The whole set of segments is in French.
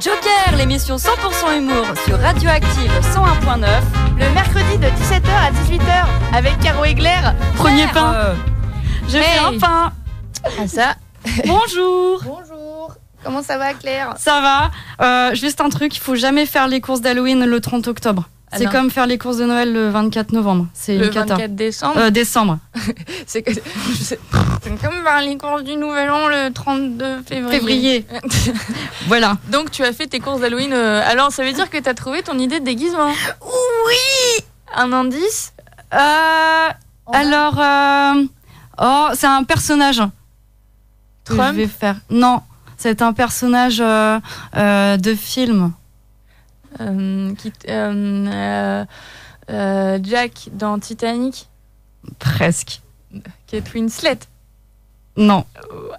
Joker, l'émission 100% humour sur Radioactive 101.9. Le mercredi de 17h à 18h avec Caro et Claire. Premier pain. Je fais un pain. Ah ça. Bonjour. Bonjour. Comment ça va, Claire? Ça va. Juste un truc, il faut jamais faire les courses d'Halloween le 30 octobre. C'est comme faire les courses de Noël le 24 novembre. C'est le 24 décembre. Décembre. C'est comme faire les courses du Nouvel An le 32 février. Voilà. Donc tu as fait tes courses d'Halloween. Alors ça veut dire que tu as trouvé ton idée de déguisement? Oui. Un indice? C'est un personnage. Trump? Je vais faire. Non, c'est un personnage de film. Jack dans Titanic. Presque. Kate Winslet. Non.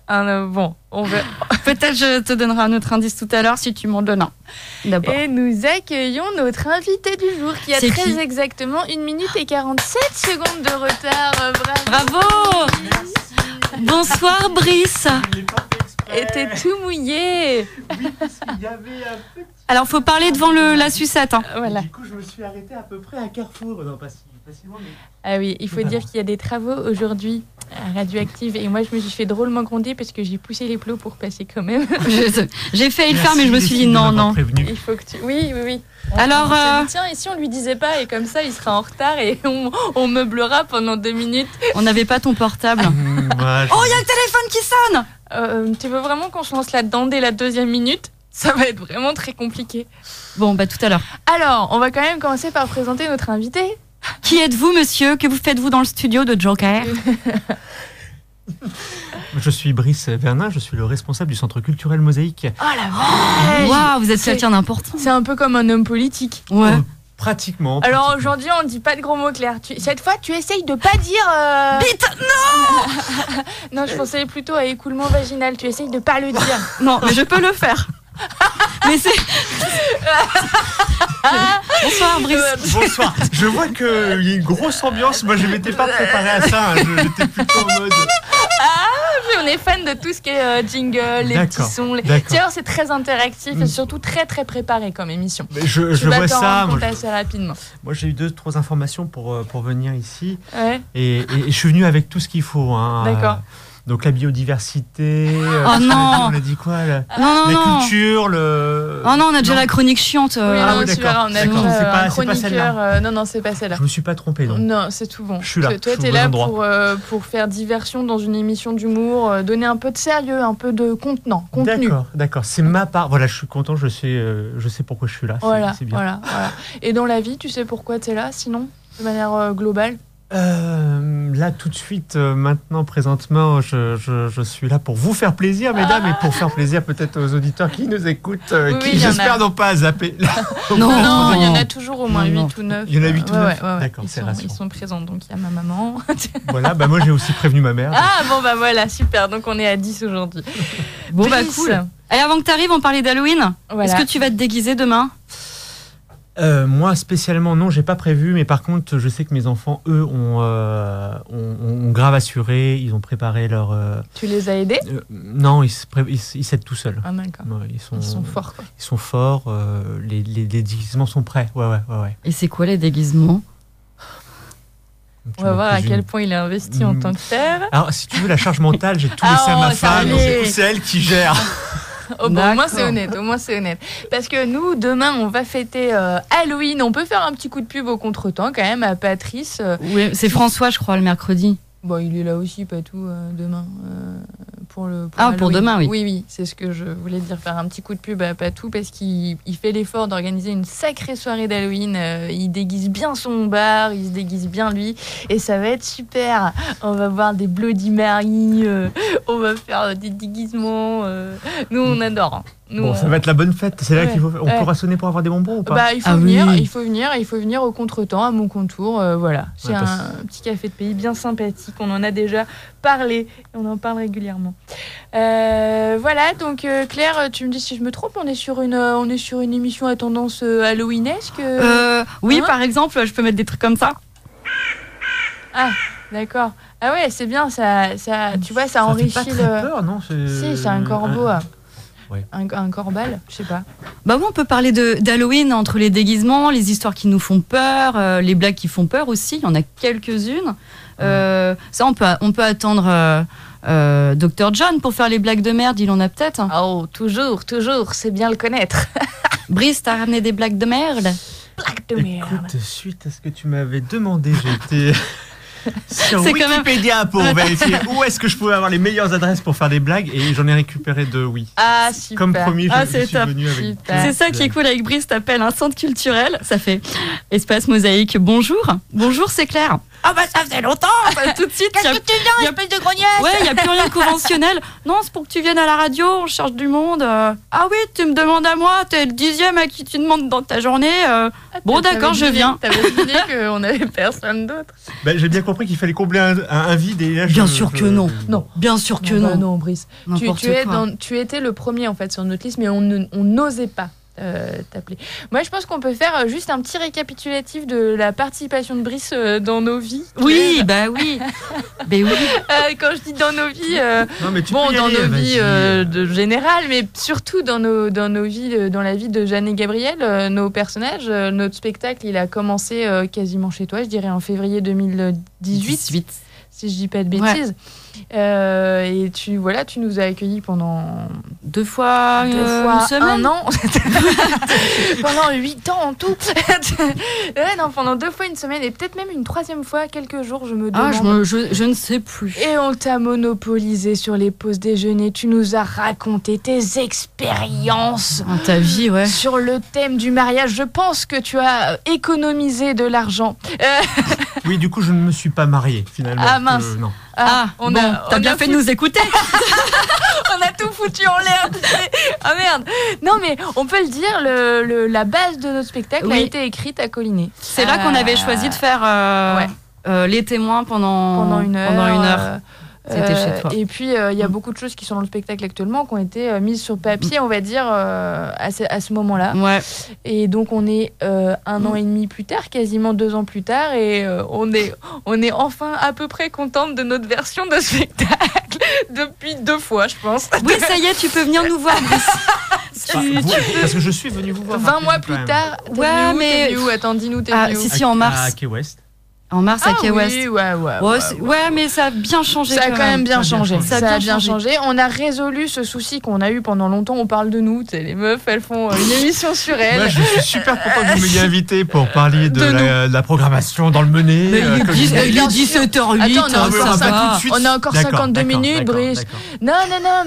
Bon, on va. Peut-être je te donnerai un autre indice tout à l'heure si tu m'en donnes un. D'abord. Et nous accueillons notre invité du jour qui a exactement 1 minute et 47 secondes de retard. Bravo. Bonsoir Brice. Et t'es tout mouillé. Oui, parce qu'il y avait un petit... Alors, faut parler devant la sucette. Hein. Voilà. Du coup, je me suis arrêté à peu près à Carrefour. Non, pas si loin, mais... Ah oui, il faut dire qu'il y a des travaux aujourd'hui à Radioactive. Et moi, je me suis fait drôlement gronder parce que j'ai poussé les plots pour passer quand même. J'ai failli le faire, mais je me suis dit non. Il faut que tu... Oui. Alors, tiens, et si on lui disait pas, et comme ça, il sera en retard et on meublera pendant 2 minutes. On n'avait pas ton portable. Oh, il y a le téléphone qui sonne. Tu veux vraiment qu'on se lance là-dedans dès la 2e minute? Ça va être vraiment très compliqué. Bon, tout à l'heure. Alors, on va quand même commencer par présenter notre invité. Qui êtes-vous, monsieur? Que vous faites-vous dans le studio de Joker? Je suis Brice Vernin, je suis le responsable du centre culturel Mosaïque. Oh la vache! Waouh, vous êtes quelqu'un d'important. C'est un peu comme un homme politique. Ouais. Pratiquement. Alors aujourd'hui, on ne dit pas de gros mots, Claire. Cette fois, tu essayes de pas dire... Bite. Non. Non, je pensais plutôt à écoulement vaginal. Tu essayes de pas le dire. Non, mais je peux le faire. Mais c'est... Bonsoir Brice. Bonsoir. Je vois qu'il y a une grosse ambiance. Moi, je ne m'étais pas préparé à ça. J'étais plutôt en mode... On est fan de tout ce qui est jingle, les petits sons. Tiens, c'est très interactif et surtout très très préparé comme émission. Mais je vois ça. Moi, assez rapidement. Moi, j'ai eu 2-3 informations pour venir ici. Ouais. Et je suis venu avec tout ce qu'il faut. Hein. D'accord. Donc la biodiversité, oh non, on a dit quoi là? Non. Cultures, le... Oh non, on a déjà la chronique chiante. Oui, d'accord. On a déjà un c'est pas celle-là. Non, c'est pas celle-là. Je me suis pas trompé, donc. Non, c'est tout bon. Je suis là. Toi, t'es là pour faire diversion dans une émission d'humour, donner un peu de sérieux, un peu de contenu. D'accord. C'est ma part. Voilà, je suis content, je sais pourquoi je suis là. C'est bien. Voilà. Et dans la vie, tu sais pourquoi t'es là, sinon, de manière globale? Là, tout de suite, maintenant, présentement, je suis là pour vous faire plaisir, mesdames, et pour faire plaisir peut-être aux auditeurs qui nous écoutent, qui, j'espère, n'ont pas zappé. Non, il y en a toujours au moins 8 ou 9. Il y en a 8 ou 9 ouais. D'accord, c'est rassurant. Ils sont présents, donc il y a ma maman. Voilà, moi j'ai aussi prévenu ma mère. Ah, bon, voilà, super, donc on est à 10 aujourd'hui. Bon, cool. Allez, avant que tu arrives, on parlait d'Halloween. Voilà. Est-ce que tu vas te déguiser demain? Moi spécialement non, j'ai pas prévu, mais par contre je sais que mes enfants eux ont grave assuré, ils ont préparé leur... Tu les as aidés? Non, ils s'aident tout seuls. Ah d'accord. Ouais, ils sont forts quoi. Ils sont forts, les déguisements sont prêts, ouais. Et c'est quoi les déguisements? On va voir à quel point il est investi en tant que père. Alors si tu veux la charge mentale, j'ai tout laissé à ma femme, c'est elle qui gère. Au moins c'est honnête. Parce que nous, demain, on va fêter Halloween. On peut faire un petit coup de pub au contretemps quand même à Patrice. Oui, c'est François, je crois, le mercredi. Bon, il est là aussi, Patou, demain. Pour demain, oui. Oui, c'est ce que je voulais dire, faire un petit coup de pub à Patou parce qu'il fait l'effort d'organiser une sacrée soirée d'Halloween. Il déguise bien son bar, il se déguise bien lui, et ça va être super. On va voir des Bloody Mary, on va faire des déguisements. Nous, on adore. Hein. Bon, ça va être la bonne fête. C'est là qu'il faut. On pourra sonner pour avoir des bonbons ou pas? Il faut venir au contretemps à mon contour. Voilà, c'est un petit café de pays bien sympathique. On en a déjà parlé et on en parle régulièrement. Voilà, donc Claire, tu me dis si je me trompe. On est sur une émission à tendance halloweenesque. Oui, par exemple, je peux mettre des trucs comme ça. Ah, d'accord. Ah ouais, c'est bien. Ça, tu vois, ça enrichit fait pas très peur, non? Si, c'est un corbeau. Un corps-balle, je sais pas. Bah oui, on peut parler d'Halloween entre les déguisements, les histoires qui nous font peur, les blagues qui font peur aussi. Il y en a quelques-unes. Ça, on peut attendre Dr John pour faire les blagues de merde. Il en a peut-être. Oh, toujours, c'est bien le connaître. Brice, t'as ramené des blagues de merde? Blagues de merde. Écoute, suite à ce que tu m'avais demandé, j'ai été sur Wikipédia pour vérifier où est-ce que je pouvais avoir les meilleures adresses pour faire des blagues et j'en ai récupéré 2, oui. Ah, super. Comme promis, je suis venu avec. Super. C'est ça qui est cool avec Brice, t'appelles un centre culturel, ça fait espace mosaïque. Bonjour, c'est Claire. Ah bah ça faisait longtemps. Tout de suite. Qu'est-ce que tu viens, espèce de grognasse? Ouais, il n'y a plus rien de conventionnel. Non, c'est pour que tu viennes à la radio, on cherche du monde. Ah oui, tu me demandes à moi, t'es le 10e à qui tu demandes dans ta journée. Bon, d'accord, je viens. T'avais dit qu'on n'avait personne d'autre. Ben, j'ai bien compris qu'il fallait combler un vide. Et là, bien sûr que non. Non, bien sûr que non. Non, Brice. Tu étais le premier en fait sur notre liste, mais on n'osait pas t'appeler. Moi, je pense qu'on peut faire juste un petit récapitulatif de la participation de Brice dans nos vies. Oui, bah oui. Mais oui. Quand je dis dans nos vies, dans nos vies de général, mais surtout dans nos vies, dans la vie de Jeanne et Gabriel, nos personnages. Notre spectacle, il a commencé quasiment chez toi, je dirais en février 2018. Si je dis pas de bêtises. Ouais. Et tu nous as accueillis pendant 2 fois une semaine. 1 an. Pendant 8 ans en tout. Pendant 2 fois une semaine et peut-être même une 3e fois quelques jours, je me demande. Je ne sais plus. Et on t'a monopolisé sur les pauses déjeuner. Tu nous as raconté tes expériences. Dans ta vie, ouais. Sur le thème du mariage. Je pense que tu as économisé de l'argent. Oui, du coup, je ne me suis pas mariée finalement. Ah mince. Non. T'as bien fait de nous écouter. On a tout foutu en l'air. Ah merde. Non mais on peut le dire, la base de notre spectacle a été écrite à Collinet. C'est là qu'on avait choisi de faire les témoins pendant 1 heure. C'était chez toi. Et puis il y a beaucoup de choses qui sont dans le spectacle actuellement qui ont été mises sur papier, on va dire, à ce moment-là. Ouais. Et donc on est 1 an et demi plus tard, quasiment 2 ans plus tard, et on est enfin à peu près contente de notre version de spectacle depuis 2 fois, je pense. Oui, ça y est, tu peux venir nous voir, Brice. Parce que je suis venu vous voir. 20 mois plus tard. T'es venu où? Attends, dis-nous, t'es venu où? Si, en mars. À Key West. En mars à Key West. Oui, ouais, mais ça a bien changé. Ça a quand même bien changé. Ça a bien changé. On a résolu ce souci qu'on a eu pendant longtemps. On parle de nous. Les meufs, elles font une émission sur elles. Moi, je suis super content que vous m'ayez invité pour parler de la programmation dans le Mené. Mais il est 17h08. Attends, on a encore 52 minutes, Brice. Non,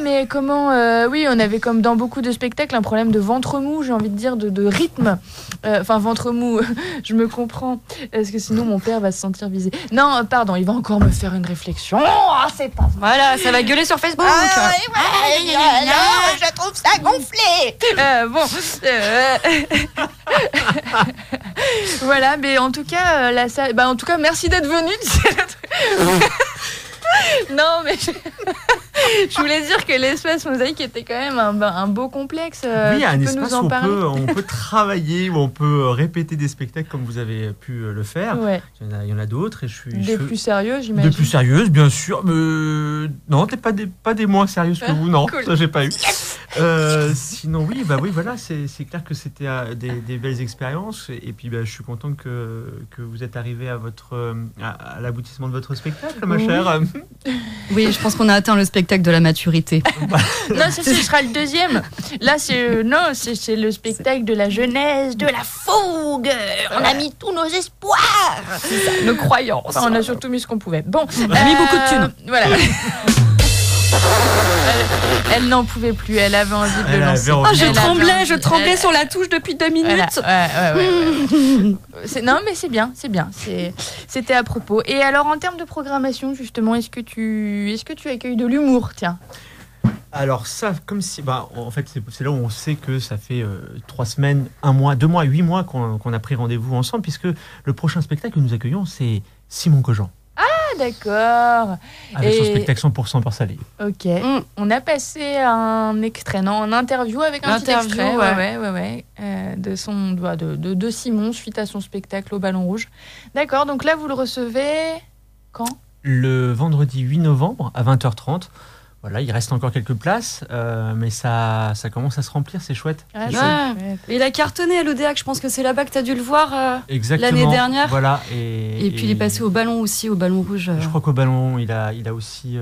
mais comment... oui, on avait comme dans beaucoup de spectacles un problème de ventre mou, j'ai envie de dire, de rythme. Enfin, ventre mou, je me comprends. Parce que sinon, mon père va se sentir visé. Non, pardon, il va encore me faire une réflexion. Oh, c'est pas vrai. Voilà, ça va gueuler sur Facebook. Je trouve ça gonflé. Voilà, mais en tout cas, en tout cas, merci d'être venu. Non, mais je voulais dire que l'espace mosaïque était quand même un beau complexe. Oui, un espace où on peut travailler, où on peut répéter des spectacles comme vous avez pu le faire. Ouais. Il y en a d'autres. Des plus sérieux, j'imagine. Des plus sérieuses, bien sûr. Mais non, t'es pas des moins sérieuses que vous, non. Cool. Ça, j'ai pas eu. Sinon, oui, voilà, c'est clair que c'était des belles expériences. Et puis, je suis content que vous êtes arrivé à l'aboutissement de votre spectacle, ma chère. Oui, je pense qu'on a atteint le spectacle de la maturité. Non, ce sera le 2e. Là, c'est le spectacle de la jeunesse, de la fougue. On a mis tous nos espoirs, nos croyances. Enfin, on a surtout mis ce qu'on pouvait. Bon, on a mis beaucoup de thunes. Voilà. Elle n'en pouvait plus, elle avait envie de le lancer. Je tremblais sur la touche depuis 2 minutes. Ouais. Non, mais c'est bien. C'était à propos. Et alors, en termes de programmation, justement, est-ce que tu accueilles de l'humour, tiens? Alors ça, comme si... en fait, c'est là où on sait que ça fait 3 semaines, 1 mois, 2 mois, 8 mois qu'on a pris rendez-vous ensemble, puisque le prochain spectacle que nous accueillons, c'est Simon Cogent. Ah, d'accord. Avec son spectacle 100% par Salé. Ok. On a passé un extrait, un interview avec un petit extrait, de Simon suite à son spectacle au Ballon Rouge. D'accord, donc là, vous le recevez quand? Le vendredi 8 novembre à 20h30. Voilà, il reste encore quelques places, mais ça commence à se remplir, c'est chouette. Ouais, C'est c'est chouette. chouette. Il a cartonné à l'Odeac, je pense que c'est là-bas que tu as dû le voir Exactement. l'année dernière. Voilà, Et puis il est passé au ballon aussi, au ballon rouge. Je crois qu'au ballon, il a aussi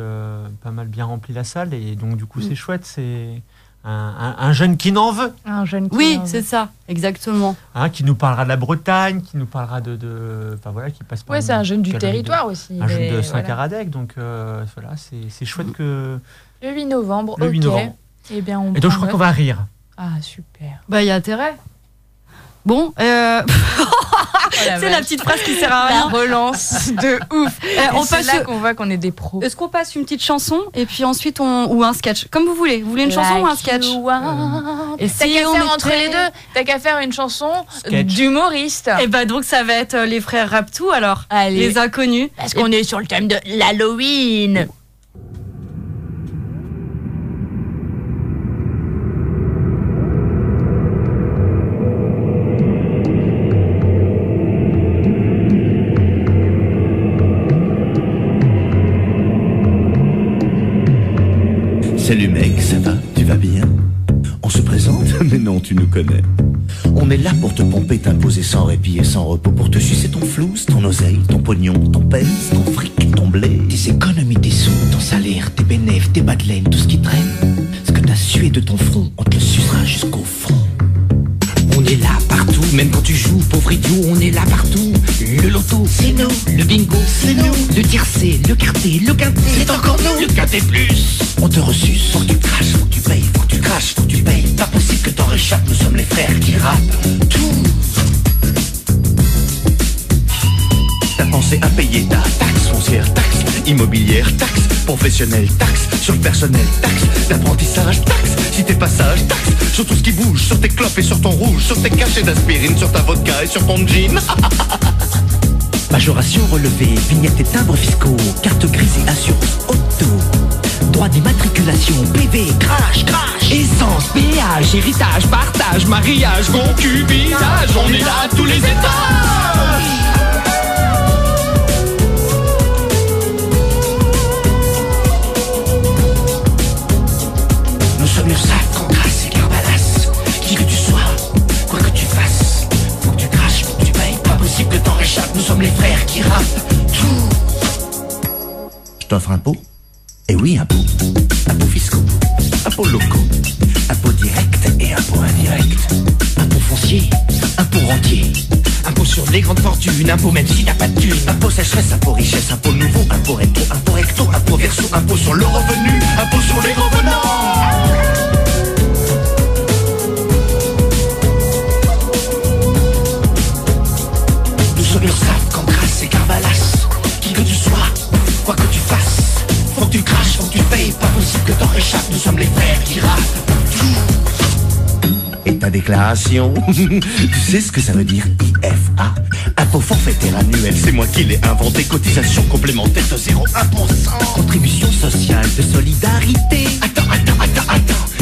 pas mal bien rempli la salle, et donc du coup c'est chouette, c'est un jeune qui n'en veut. Un jeune qui Oui, en- c'est ça, exactement. Qui nous parlera de la Bretagne, qui nous parlera enfin voilà, qui passe par Ouais, c'est un jeune du galerie territoire aussi. un jeune de mais Saint-Caradec, donc voilà, c'est chouette que Le 8 novembre, le 8 ok. novembre. Eh bien, on Et donc je prend crois qu'on note. va rire. Ah, super. Bah, il y a intérêt. Bon, Oh la c'est la vache. petite phrase qui sert à La rien. relance de ouf. On On c'est passe. là qu'on voit qu'on est des pros. Est-ce qu'on passe une petite chanson et puis ensuite ou un sketch, comme vous voulez. Vous voulez une chanson ou un sketch? Et si t'as qu'à on faire entre était- les deux. T'as qu'à faire une chanson Sketch. d'humoriste. Et bah donc ça va être les frères Raptou alors, Allez. les inconnus. Parce qu'on est sur le thème de l'Halloween. Salut mec, ça va? Tu vas bien? On se présente? Mais non, tu nous connais. On est là pour te pomper, t'imposer sans répit et sans repos, pour te sucer ton flouze, ton oseille, ton pognon, ton pèse, ton fric, ton blé. Tes économies, tes sous, ton salaire, tes bénéfices, tes bas de laine, tout ce qui traîne. Ce que t'as sué de ton front, on te le sucera jusqu'au fond. On est là partout, même quand tu joues, pauvre idiot, on est là partout. Le loto, c'est nous. Le bingo, c'est nous. Le tiercé, le quarté, le quinté, c'est encore nous. Le quinté plus. On te ressuce, faut que tu craches, faut que tu payes, faut que tu craches, faut que tu payes. Pas possible que t'en réchappes, nous sommes les frères qui rappent tout. T'as pensé à payer ta taxe foncière, taxe immobilière, taxe professionnelle, taxe sur le personnel, taxe d'apprentissage, taxe si t'es pas sage, taxe sur tout ce qui bouge, sur tes clopes et sur ton rouge, sur tes cachets d'aspirine, sur ta vodka et sur ton jean. Majoration relevée, vignettes et timbres fiscaux, carte grise et assurance auto, droit d'immatriculation, PV, crash, crash, essence, péage, héritage, partage, mariage, concubinage, on est là à tous les étages. Nous sommes URSAF, Cancrasse et Carbalas. Qui que tu sois, quoi que tu fasses, faut que tu craches, faut que tu payes. Pas possible que t'en réchappes, nous sommes les frères qui rappent tout. Je t'offre un pot? Eh oui, un pot. Impôts fiscaux, impôts locaux, impôts directs et impôts indirects. Impôts fonciers, impôts rentiers, impôts sur les grandes fortunes, impôts même si t'as pas de thunes. Impôts sécheresse, impôts richesse, impôts nouveaux, impôts rétro, impôts recto, impôts verso, impôts sur le revenu, impôts sur les revenants. Nous sommes URSAF, Cancrasse et Carbalas. Qui que tu sois, quoi que tu fasses, faut que tu craches, faut que tu payes. Pas possible que t'en réchappes, nous sommes les frères qui rappent tout. Et ta déclaration, tu sais ce que ça veut dire IFA? Impôt forfaitaire annuel, c'est moi qui l'ai inventé. Cotisation complémentaire de 0,1%. Contribution sociale de solidarité. Attends,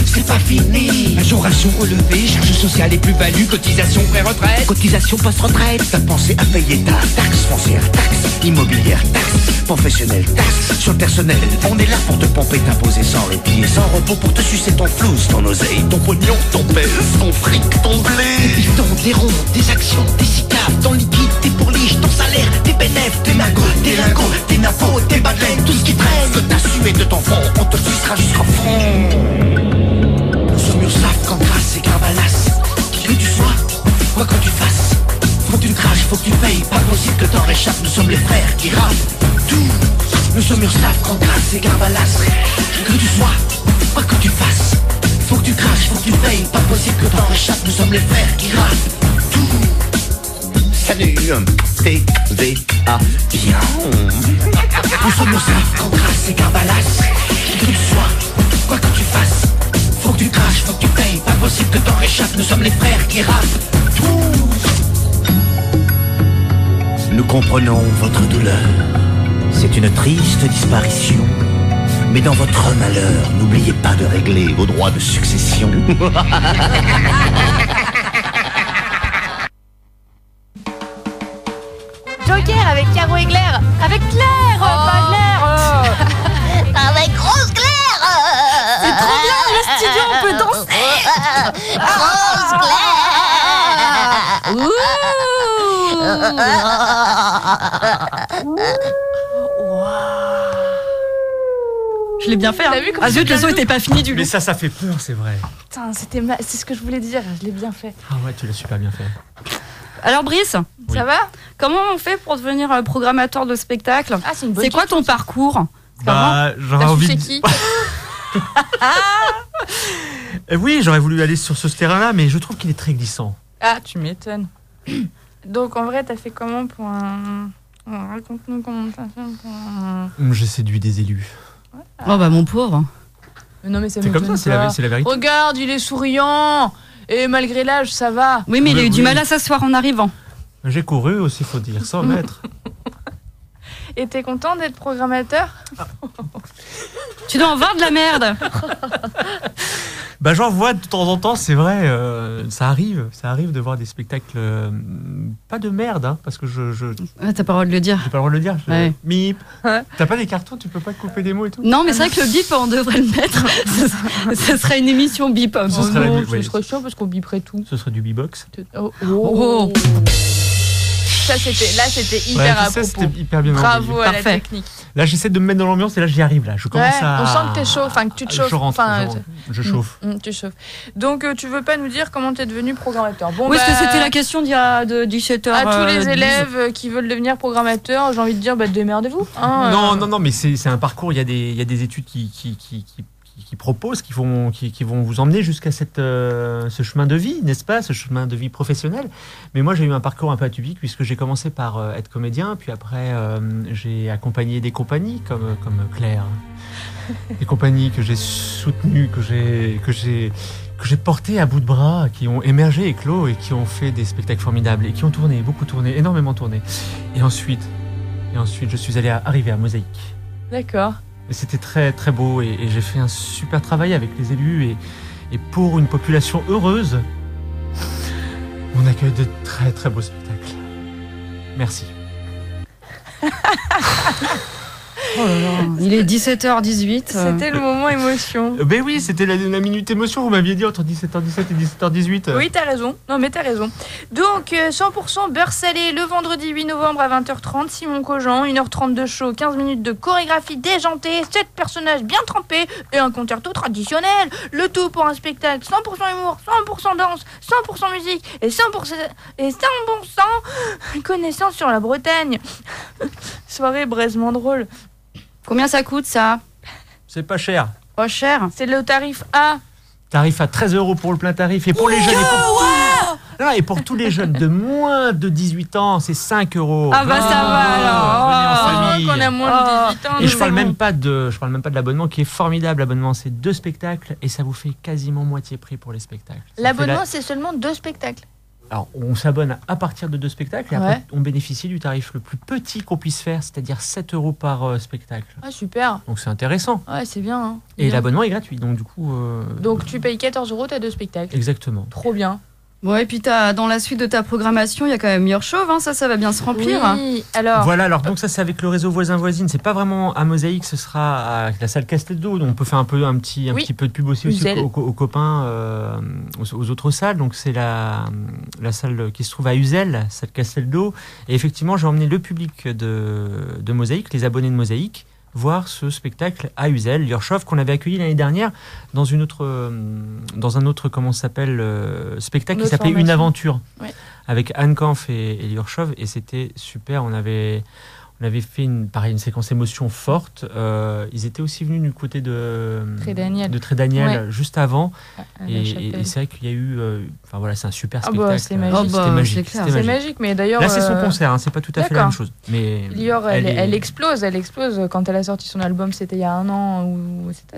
c'est pas fini. Majoration relevée, charges sociales et plus-value, cotisation pré-retraite, cotisation post-retraite. T'as pensé à payer ta taxe foncière, taxe immobilière, taxe professionnelle, taxe sur le personnel. On est là pour te pomper, t'imposer sans répit et sans repos, pour te sucer ton flouze, ton oseille, ton pognon, ton pèse, ton fric, ton blé. Des bidons, des ronds, des actions, des SICAV, ton liquide, tes pourliches, ton salaire, tes bénéfices, tes magots, tes lingots, tes nappos, tes bas de laine, tout ce qui traîne. Ce que t'as sué de ton front, on te le sucera jusqu'au fond. Nous sommes URSAF, Cancrasse et Carbalas. Qui que tu sois, quoi que tu fasses, faut que tu craches, faut que tu payes. Pas possible que t'en réchappes, nous sommes les frères qui rappent tout. Nous sommes URSAF, Cancrasse et Carbalas. Qui que tu sois, quoi que tu fasses, faut que tu craches, faut que tu payes. Pas possible que t'en réchappes, nous sommes les frères qui rappent tout. Salut, TVA, bien. Nous sommes URSAF, Cancrasse et Carbalas. Qui que tu sois, quoi que tu fasses, faut que tu craches, faut que tu payes. Pas possible que t'en réchappes, nous sommes les frères qui rappent tout. Nous comprenons votre douleur. C'est une triste disparition. Mais dans votre malheur, n'oubliez pas de régler vos droits de succession. Joker avec Caro et Claire. Avec Claire, pas Claire. Avec Grosse Claire. Rose claire. Je l'ai bien fait. T'as vu comment Ah zut, c'est le son était pas fini du Mais loup. ça fait peur, c'est vrai. Putain, c'est ce que je voulais dire, je l'ai bien fait. Ah ouais, tu l'as super bien fait. Alors Brice, Oui. Ça va? comment on fait pour devenir programmateur de spectacle? Ah, c'est une bonne C'est quoi question, ton ça. parcours? Bah, j'aurais T'as envie sucé de... qui? Oui, j'aurais voulu aller sur ce terrain-là, mais je trouve qu'il est très glissant. Ah, tu m'étonnes. Donc en vrai, t'as fait comment pour un... Raconte-nous comment t'as fait pour un... J'ai séduit des élus. Oh bah mon pauvre. Mais non, mais ça C'est comme m'étonne ça, pas. c'est la vérité. Regarde, il est souriant. Et malgré l'âge, ça va. Oui, mais il a eu du Oui. mal à s'asseoir en arrivant. J'ai couru aussi, faut dire, 100 mètres. Et t'es content d'être programmateur? Tu dois en voir de la merde. Bah, j'en vois de temps en temps, c'est vrai, ça arrive de voir des spectacles, pas de merde, hein, parce que je Ah, t'as pas le droit de le dire. j'ai pas le droit de le dire. Ouais. Mip. Ouais. T'as pas des cartons, tu peux pas couper des mots et tout. Non, mais c'est vrai que le bip, on devrait le mettre. Ce serait une émission bip. Ce serait la non, mu- ce oui. serait chiant parce qu'on biperait tout. Ce serait du beatbox. Oh. Oh. Ça, c'était hyper Ouais, à ça, propos. c'était hyper bien Bravo envoyé. à Parfait. la technique. Là, j'essaie de me mettre dans l'ambiance et là, j'y arrive. Là, je commence Ouais, à. on sent que t'es chaud, enfin que tu te chauffes. Je rentre, Enfin, je chauffe. Tu chauffes. Donc, tu veux pas nous dire comment t'es devenu programmateur? Bon, Oui, parce que bah, c'était la question d'il y a de 17h. à tous les élèves qui veulent devenir programmateurs, j'ai envie de dire, bah, démerdez-vous. Hein, Non, mais c'est un parcours. Il y a des études qui proposent, qui vont vous emmener jusqu'à ce chemin de vie, n'est-ce pas, ce chemin de vie professionnel. Mais moi, j'ai eu un parcours un peu atypique puisque j'ai commencé par être comédien, puis après, j'ai accompagné des compagnies comme Claire, des compagnies que j'ai soutenues, que j'ai portées à bout de bras, qui ont émergé, éclos et qui ont fait des spectacles formidables et qui ont tourné, beaucoup tourné, énormément tourné. Et ensuite, je suis arrivé à Mosaïque. D'accord. Et c'était très très beau et j'ai fait un super travail avec les élus et pour une population heureuse, on accueille de très très beaux spectacles. Merci. Oh là là, il est 17h18. C'était le moment émotion. Ben oui, c'était la minute émotion, vous m'aviez dit entre 17h17 et 17h18. Oui, t'as raison. Non, mais t'as raison. Donc, 100% beurre salé le vendredi 8 novembre à 20h30. Simon Cogent, 1h30 de show, 15 minutes de chorégraphie déjantée, 7 personnages bien trempés et un concerto traditionnel. Le tout pour un spectacle 100% humour, 100% danse, 100% musique et 100% connaissance sur la Bretagne. Soirée braisement drôle. Combien ça coûte ça? C'est pas cher. Pas cher. C'est le tarif A. Tarif à 13 € pour le plein tarif et pour les jeunes et pour tous les jeunes de moins de 18 ans, c'est 5 €. Ah bah ça va alors. Venez en Heureusement famille. qu'on a moins de 18 ans. Et je parle nous. même pas de l'abonnement qui est formidable. L'abonnement, c'est 2 spectacles et ça vous fait quasiment moitié prix pour les spectacles. Ça fait L'abonnement, c'est seulement 2 spectacles. Alors, on s'abonne à partir de 2 spectacles et Ouais. après, on bénéficie du tarif le plus petit qu'on puisse faire, c'est-à-dire 7 € par spectacle. Ah, super. Donc, c'est intéressant. Ouais, c'est bien. Hein. Et Bien. l'abonnement est gratuit. Donc, du coup. Donc, tu payes 14 €, t'as 2 spectacles. Exactement. Trop bien. Ouais, et puis dans la suite de ta programmation, il y a quand même Your Chauve, hein, ça va bien se remplir. Oui, alors. Voilà, alors donc ça c'est avec le réseau voisin-voisine, c'est pas vraiment à Mosaïque, ce sera à la salle Casteldo, donc on peut faire un petit peu de pub aussi Uzel. aux copains, aux autres salles, donc c'est la salle qui se trouve à Uzel, salle Casteldo, et effectivement j'ai emmené le public de Mosaïque, les abonnés de Mosaïque, voir ce spectacle à Uzel, Liorchov, qu'on avait accueilli l'année dernière dans un autre comment ça s'appelle, spectacle Une qui autre s'appelait Une formation. Aventure, Ouais. avec Anne Kampf et Liorchov, et c'était super. On avait fait une séquence émotion forte. Ils étaient aussi venus du côté de Trédaniel Ouais. juste avant. À la Et chapelle. c'est vrai qu'il y a eu. Enfin voilà, c'est un super Ah bah, spectacle. c'est magique. Oh bah, C'était magique. c'est clair. c'était C'est magique. magique, mais d'ailleurs. Là, c'est son concert, hein, c'est pas tout à fait la d'accord. même chose. Mais Lior, elle est- explose quand elle a sorti son album, c'était il y a 1 an,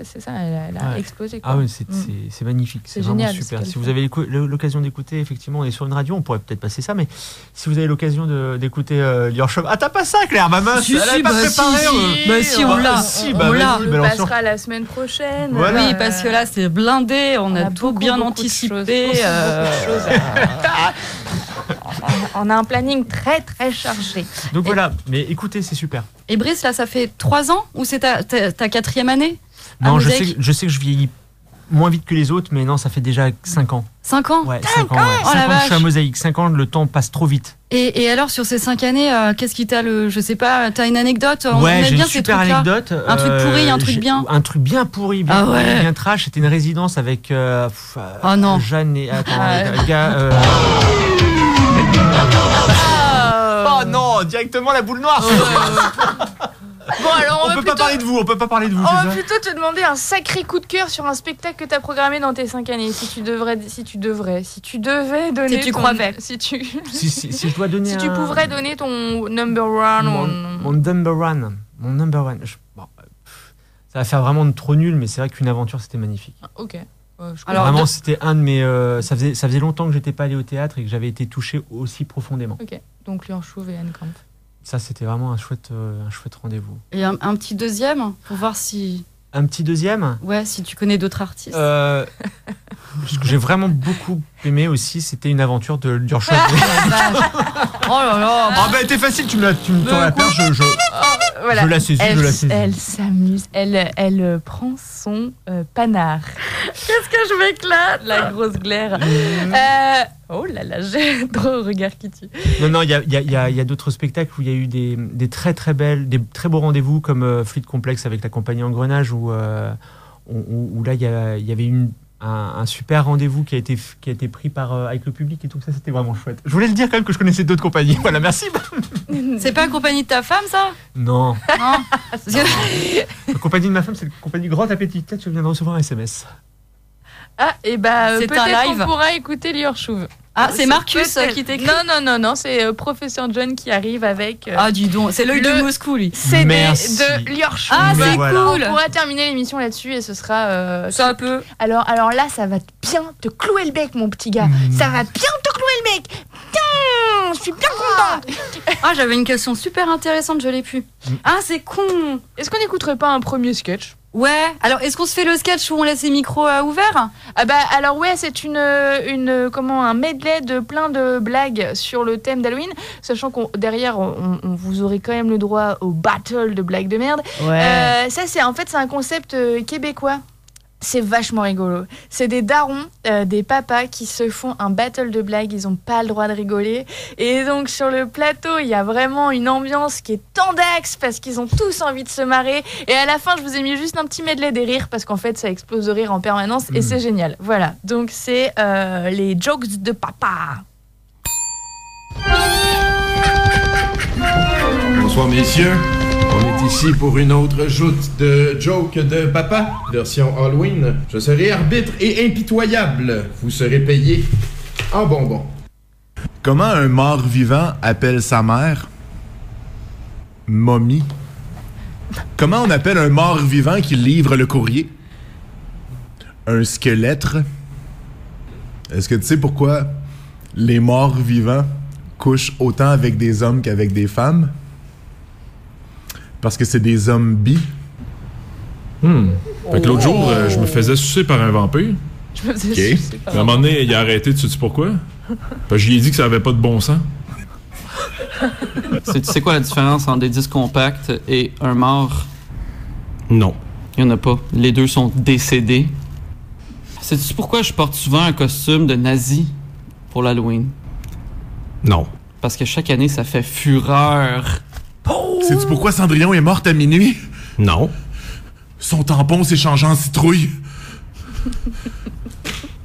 c'est ça, elle a Ouais. explosé. Quoi. Ah oui, c'est magnifique, c'est vraiment génial, ce super. qu'elle Si vous fait. avez l'occasion d'écouter, effectivement, on est sur une radio, on pourrait peut-être passer ça, mais si vous avez l'occasion d'écouter Lior Shop, ah t'as pas ça, Claire, ma mince, Si, elle avait si, pas bah, préparé. si. Bah, si, on l'a. Si, On bah, l'a. vas-y, On le balance sur- passera la semaine prochaine. Voilà. Oui, parce que là, c'est blindé, on a tout beaucoup, bien beaucoup de anticipé. choses. On a un planning très très chargé. Donc voilà, mais écoutez, c'est super. Et Brice, là, ça fait 3 ans ou c'est ta 4e année à Non, je Mosaïque sais que je vieillis moins vite que les autres, mais non, ça fait déjà 5 ans. 5 ans? Ouais, 5 ans. Ouais. Oh 5 la ans que je vache. suis à Mosaïque. 5 ans, le temps passe trop vite. Et alors, sur ces 5 années, qu'est-ce qui t'a je sais pas, t'as une anecdote? On Ouais, aime j'ai bien une ces super trucs-là. anecdote. Un truc pourri, un truc bien. Un truc bien pourri, bien, Ah ouais. bien trash. C'était une résidence avec Oh non. Jeanne et... Attends, Ah. le gars... Ah. Oh non, directement la boule noire. Bon, alors On peut pas parler de vous, on peut pas parler de vous, On c'est va ça? plutôt te demander un sacré coup de cœur sur un spectacle que tu as programmé dans tes 5 années. Si tu devais donner. Si tu ton- crois faire. Si tu, Si je dois donner si tu pourrais donner ton number one. mon number one. Bon, ça va faire vraiment de trop nul, mais c'est vrai qu'une aventure, c'était magnifique. Ok. Alors, Vraiment, c'était un de mes... ça faisait longtemps que j'étais pas allé au théâtre et que j'avais été touché aussi profondément. Ok. Donc Lior Chouve et Anne Kampf. Ça, c'était vraiment un chouette rendez-vous. Et un petit deuxième, pour voir si... Un petit deuxième. Ouais, si tu connais d'autres artistes. Ce que j'ai vraiment beaucoup aimé aussi, c'était une aventure de Durchot. Oh là là. Ah bah, t'es facile, tu me tends la perche, Voilà. je la saisis, je la saisis. Elle s'amuse. Elle prend son panard. Qu'est-ce que je m'éclate, la grosse glaire. Oh là là, j'ai trop le regard qui tue. Non, il y a d'autres spectacles où il y a eu des très très beaux rendez-vous comme Fleet Complex avec la compagnie Engrenage où là il y avait un super rendez-vous qui a été pris avec le public et tout ça, c'était vraiment chouette. Je voulais le dire quand même que je connaissais d'autres compagnies. Voilà, merci. C'est pas la compagnie de ta femme, ça? Non, Non. Parce que- la compagnie de ma femme, c'est la compagnie Grand Appétit. Peut-être que je viens de recevoir un SMS. Ah, et bah C'est un peut-être live. qu'on pourra écouter Lior Chouve. Ah, c'est Marcus peut-être- qui t'écrit? Non, c'est Professeur John qui arrive avec Ah, dis donc, c'est l'œil Le- de Moscou, lui. CD Merci. de Lior Chouve. Ah, Mais c'est voilà. On cool. pourra terminer l'émission là-dessus et ce sera... Ça peut. Alors là, ça va bien te clouer le bec, mon petit gars. Ça va bien te clouer le bec. Putain, je suis bien contente. Ah, j'avais une question super intéressante, je l'ai plus. Ah, c'est con. Est-ce qu'on n'écouterait pas un premier sketch? Ouais. Alors, est-ce qu'on se fait le sketch où on laisse les micros ouverts? Ah bah alors ouais, c'est un medley de plein de blagues sur le thème d'Halloween, sachant qu'on derrière on vous aurez quand même le droit au battle de blagues de merde. Ça c'est un concept québécois. C'est vachement rigolo. C'est des darons, des papas qui se font un battle de blagues. Ils n'ont pas le droit de rigoler. Et donc, sur le plateau, il y a vraiment une ambiance qui est tendax parce qu'ils ont tous envie de se marrer. Et à la fin, je vous ai mis juste un petit medley des rires parce qu'en fait, ça explose de rire en permanence et c'est génial. Voilà. Donc, c'est les jokes de papa. Bonsoir messieurs, on est ici pour une autre joute de joke de papa, version Halloween. Je serai arbitre et impitoyable, vous serez payé en bonbons. Comment un mort-vivant appelle sa mère? Momie. Comment on appelle un mort-vivant qui livre le courrier? Un squelette. Est-ce que tu sais pourquoi les morts-vivants couchent autant avec des hommes qu'avec des femmes? Parce que c'est des zombies. Fait que l'autre jour, je me faisais sucer par un vampire. Je me faisais Ok. sucer par À un moment donné, il a arrêté, tu sais pourquoi? Parce que je lui ai dit que ça avait pas de bon sens. Tu sais quoi la différence entre des disques compacts et un mort? Non. Il n'y en a pas. Les deux sont décédés. Sais-tu pourquoi je porte souvent un costume de nazi pour l'Halloween? Non. Parce que chaque année, ça fait fureur. Sais-tu pourquoi Cendrillon est morte à minuit? Non. Son tampon s'est changé en citrouille.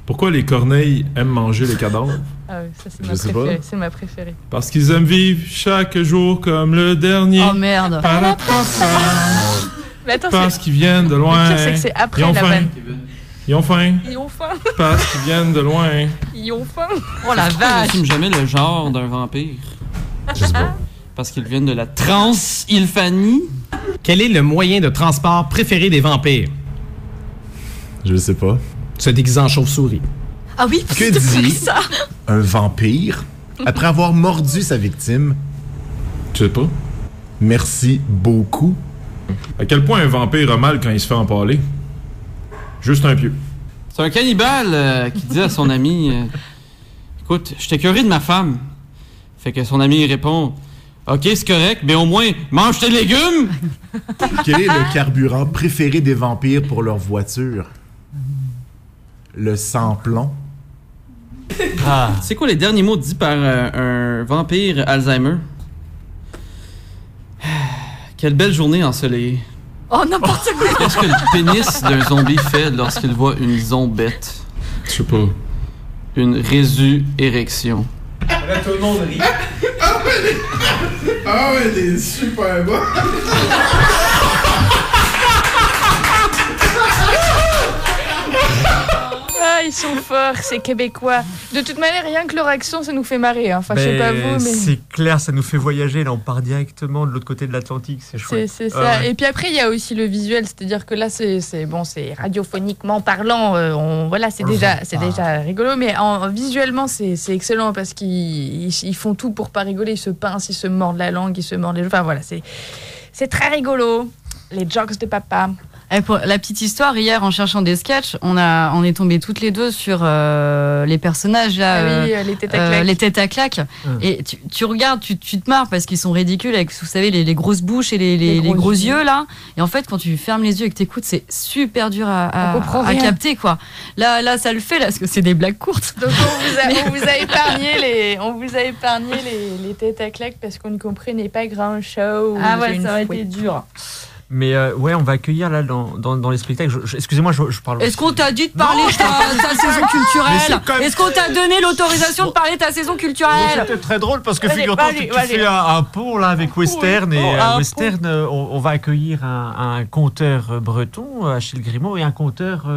Pourquoi les corneilles aiment manger les cadavres? Ah oui, ça c'est Je ma sais préférée. pas. C'est ma préférée. Parce qu'ils aiment vivre chaque jour comme le dernier. Oh merde. Mais attends, Parce qu'ils viennent de loin. le pire, c'est que c'est après Ils ont la faim. vanne. Ils ont faim. Ils ont faim. Parce qu'ils viennent de loin. Ils ont faim. Oh la Je vache. n'assume jamais le genre d'un vampire. Je sais pas. Parce qu'ils viennent de la Transylvanie. Quel est le moyen de transport préféré des vampires? Je sais pas. Se déguiser en chauve-souris. Ah oui, Que c'est pour dit ça. un vampire après avoir mordu sa victime? Tu sais pas? Merci beaucoup. À quel point un vampire a mal quand il se fait empaler? Juste un pieu. C'est un cannibale qui dit à son ami écoute, je t'ai écœuré de ma femme. Fait que son ami répond ok, c'est correct, mais au moins, mange tes légumes. Quel est le carburant préféré des vampires pour leur voiture? Le sans-plomb. Ah. C'est quoi les derniers mots dits par un vampire Alzheimer? Quelle belle journée ensoleillée. Oh, n'importe quoi! Qu'est-ce que le pénis d'un zombie fait lorsqu'il voit une zombette? Je sais pas. Une résurrection. Là, tout le monde rit. Ah ouais, t'es super bon. Ah, ils sont forts, ces Québécois. De toute manière, rien que leur accent, ça nous fait marrer. Hein. Enfin, je sais pas vous, mais... C'est clair, ça nous fait voyager. Là, on part directement de l'autre côté de l'Atlantique. C'est chouette. C'est ça. Ouais. Et puis après, il y a aussi le visuel. C'est-à-dire que là, c'est radiophoniquement parlant. C'est déjà rigolo. Mais visuellement, c'est excellent parce qu'ils font tout pour pas rigoler. Ils se pincent, ils se mordent la langue, ils se mordent les... Enfin, voilà, c'est très rigolo. Les jokes de papa. Et pour la petite histoire, hier, en cherchant des sketchs, on est tombés toutes les deux sur les personnages là, les têtes à claques. les têtes à claques. Et tu regardes, tu te marres parce qu'ils sont ridicules avec, vous savez, les grosses bouches et les gros yeux là. Et en fait, quand tu fermes les yeux et que t'écoutes, c'est super dur à capter quoi. Là, ça le fait là, parce que c'est des blagues courtes. Donc on vous a épargné les têtes à claques parce qu'on ne comprenait pas grand chose. Ah ouais, ça aurait été dur. Mais ouais, on va accueillir là dans les spectacles. Excusez-moi, je parle. Est-ce qu'on t'a dit de parler de ta saison culturelle? Est-ce qu'on t'a donné l'autorisation de parler de ta saison culturelle? C'était très drôle parce que figure-toi que tu fais un pont là avec Western et Western, on va accueillir un conteur breton, Achille Grimaud, et un conteur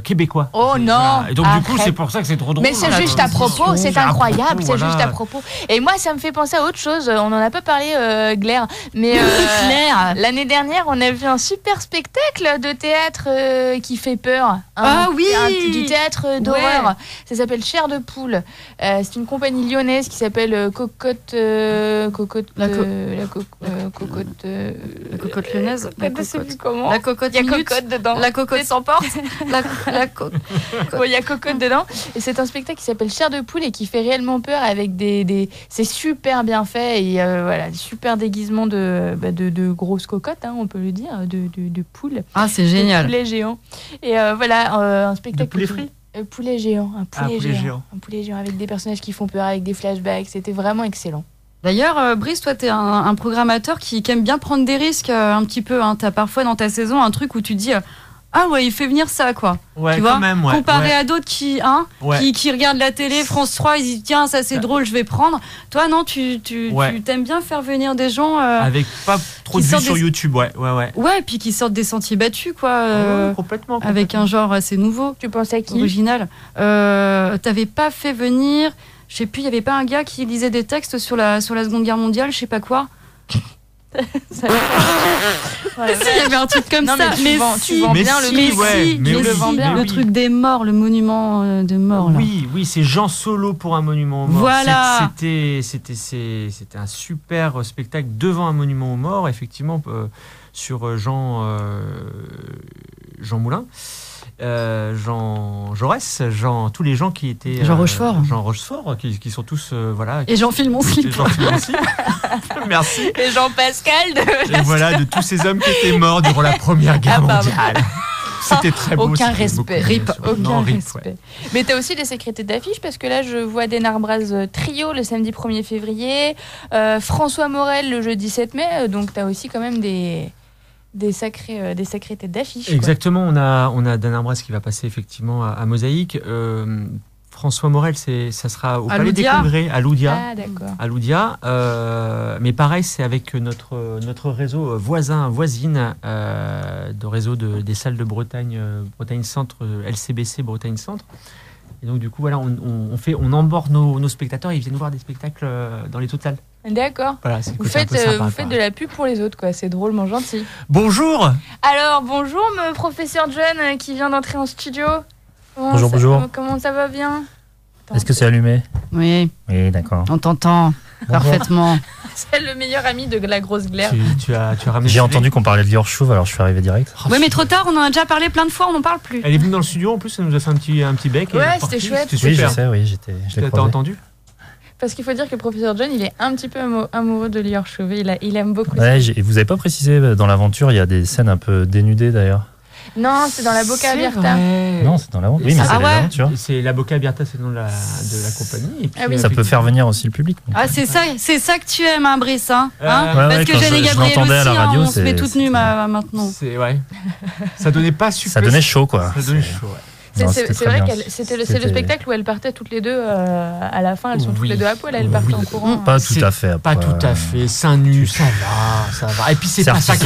québécois. Oh non! Voilà. Et donc du coup, c'est pour ça que c'est trop drôle. Mais c'est juste à propos, c'est incroyable, c'est juste à propos. Et moi, ça me fait penser à autre chose. On en a pas parlé, Claire, mais Claire, l'année dernière, on a vu un super spectacle de théâtre qui fait peur. Du théâtre d'horreur. Ouais. Ça s'appelle Chair de poule. C'est une compagnie lyonnaise qui s'appelle Cocotte. La cocotte lyonnaise. Je sais plus comment. La cocotte. Il y a cocotte dedans. La cocotte s'emporte. Il y a cocotte dedans. Et c'est un spectacle qui s'appelle Chair de poule et qui fait réellement peur avec c'est super bien fait et voilà, super déguisement de grosses cocottes, hein, on peut le dire, de poules. Ah, c'est génial. De poulets géants. Et un spectacle. De poulet frit. Poulet géant. Un poulet géant avec des personnages qui font peur, avec des flashbacks. C'était vraiment excellent. D'ailleurs, Brice, toi, t'es un programmateur qui aime bien prendre des risques un petit peu. Hein. T'as parfois dans ta saison un truc où tu te dis ah ouais, il fait venir ça, quoi. Ouais, tu vois, quand même, ouais. Comparé à d'autres qui regardent la télé, France 3, ils disent tiens, ça c'est drôle, je vais prendre. Toi, non, tu t'aimes bien faire venir des gens. Avec pas trop de vues sur YouTube, ouais. Ouais, puis qui sortent des sentiers battus, quoi. Complètement. Avec un genre assez nouveau. Tu pensais à qui? Original. T'avais pas fait venir, je sais plus, il y avait pas un gars qui lisait des textes sur la Seconde Guerre mondiale, je sais pas quoi. Il y avait un truc comme ça, mais tu vends bien le truc des morts, le monument de mort. Là. Oui, c'est Jean Solo pour un monument aux morts. Voilà. C'était un super spectacle devant un monument aux morts, effectivement, sur Jean Moulin. Jean Jaurès, tous les gens qui étaient... Jean Rochefort. Jean Rochefort, qui sont tous... voilà. Et Jean-Phil Monslip. Merci. Et Jean-Pascal Et voilà, de tous ces hommes qui étaient morts durant la Première Guerre mondiale. C'était très beau. Aucun respect. Aucun respect. Ouais. Mais t'as aussi des secrétaires d'affiches parce que là, je vois des Narbraz Trio le samedi 1er février, François Morel le jeudi 7 mai, donc t'as aussi quand même des sacrées têtes d'affiche. Exactement, on a Dan Arbraz qui va passer effectivement à Mosaïque. François Morel, ça sera au Palais des Congrès, à Loudia. Ah, d'accord. À Loudia. Mais pareil, c'est avec notre réseau voisine, de réseau des salles de Bretagne Centre, LCBC Bretagne Centre. Et donc, du coup, voilà, on emborde nos spectateurs, ils viennent voir des spectacles dans les toutes salles. D'accord. Voilà, vous faites de la pub pour les autres, quoi. C'est drôlement gentil. Bonjour. Alors, bonjour, professeur John qui vient d'entrer en studio. Bonjour. Comment ça va bien? Est-ce que c'est allumé? Oui. Oui, d'accord. On t'entend parfaitement. C'est le meilleur ami de la grosse glaire. Tu as ramené. J'ai entendu qu'on parlait de Lior Chauve, alors je suis arrivé direct. Oui, mais trop tard, on en a déjà parlé plein de fois, on n'en parle plus. Elle est venue dans le studio, en plus, elle nous a fait un petit bec. Ouais, c'était chouette. Oui, je sais, oui, je l'ai croisé. T'as entendu? Parce qu'il faut dire que le professeur John, il est un petit peu amoureux de Lior Chauve. Il aime beaucoup ça. Ouais, vous avez pas précisé, dans l'aventure, il y a des scènes un peu dénudées d'ailleurs. Non, c'est dans la Boca Abierta. Non, c'est dans la honte. Oui, mais c'est les aventures. C'est la Boca Abierta, c'est le nom de la compagnie. Et puis, Ça peut faire venir aussi le public. Ah, c'est ça que tu aimes, hein, Brice, hein, Ouais, parce que Jeanne et Gabriel aussi, à la radio, on se met toutes nues maintenant. C'est ça donnait pas super. Ça donnait chaud, quoi. Ça donnait chaud, ouais. C'est vrai que c'est le spectacle où elles partaient toutes les deux à la fin. Elles sont toutes les deux à poil. Elles partent en courant. Pas tout à fait. Pas tout à fait. Seins nus, ça va. Et puis c'est pas ça qui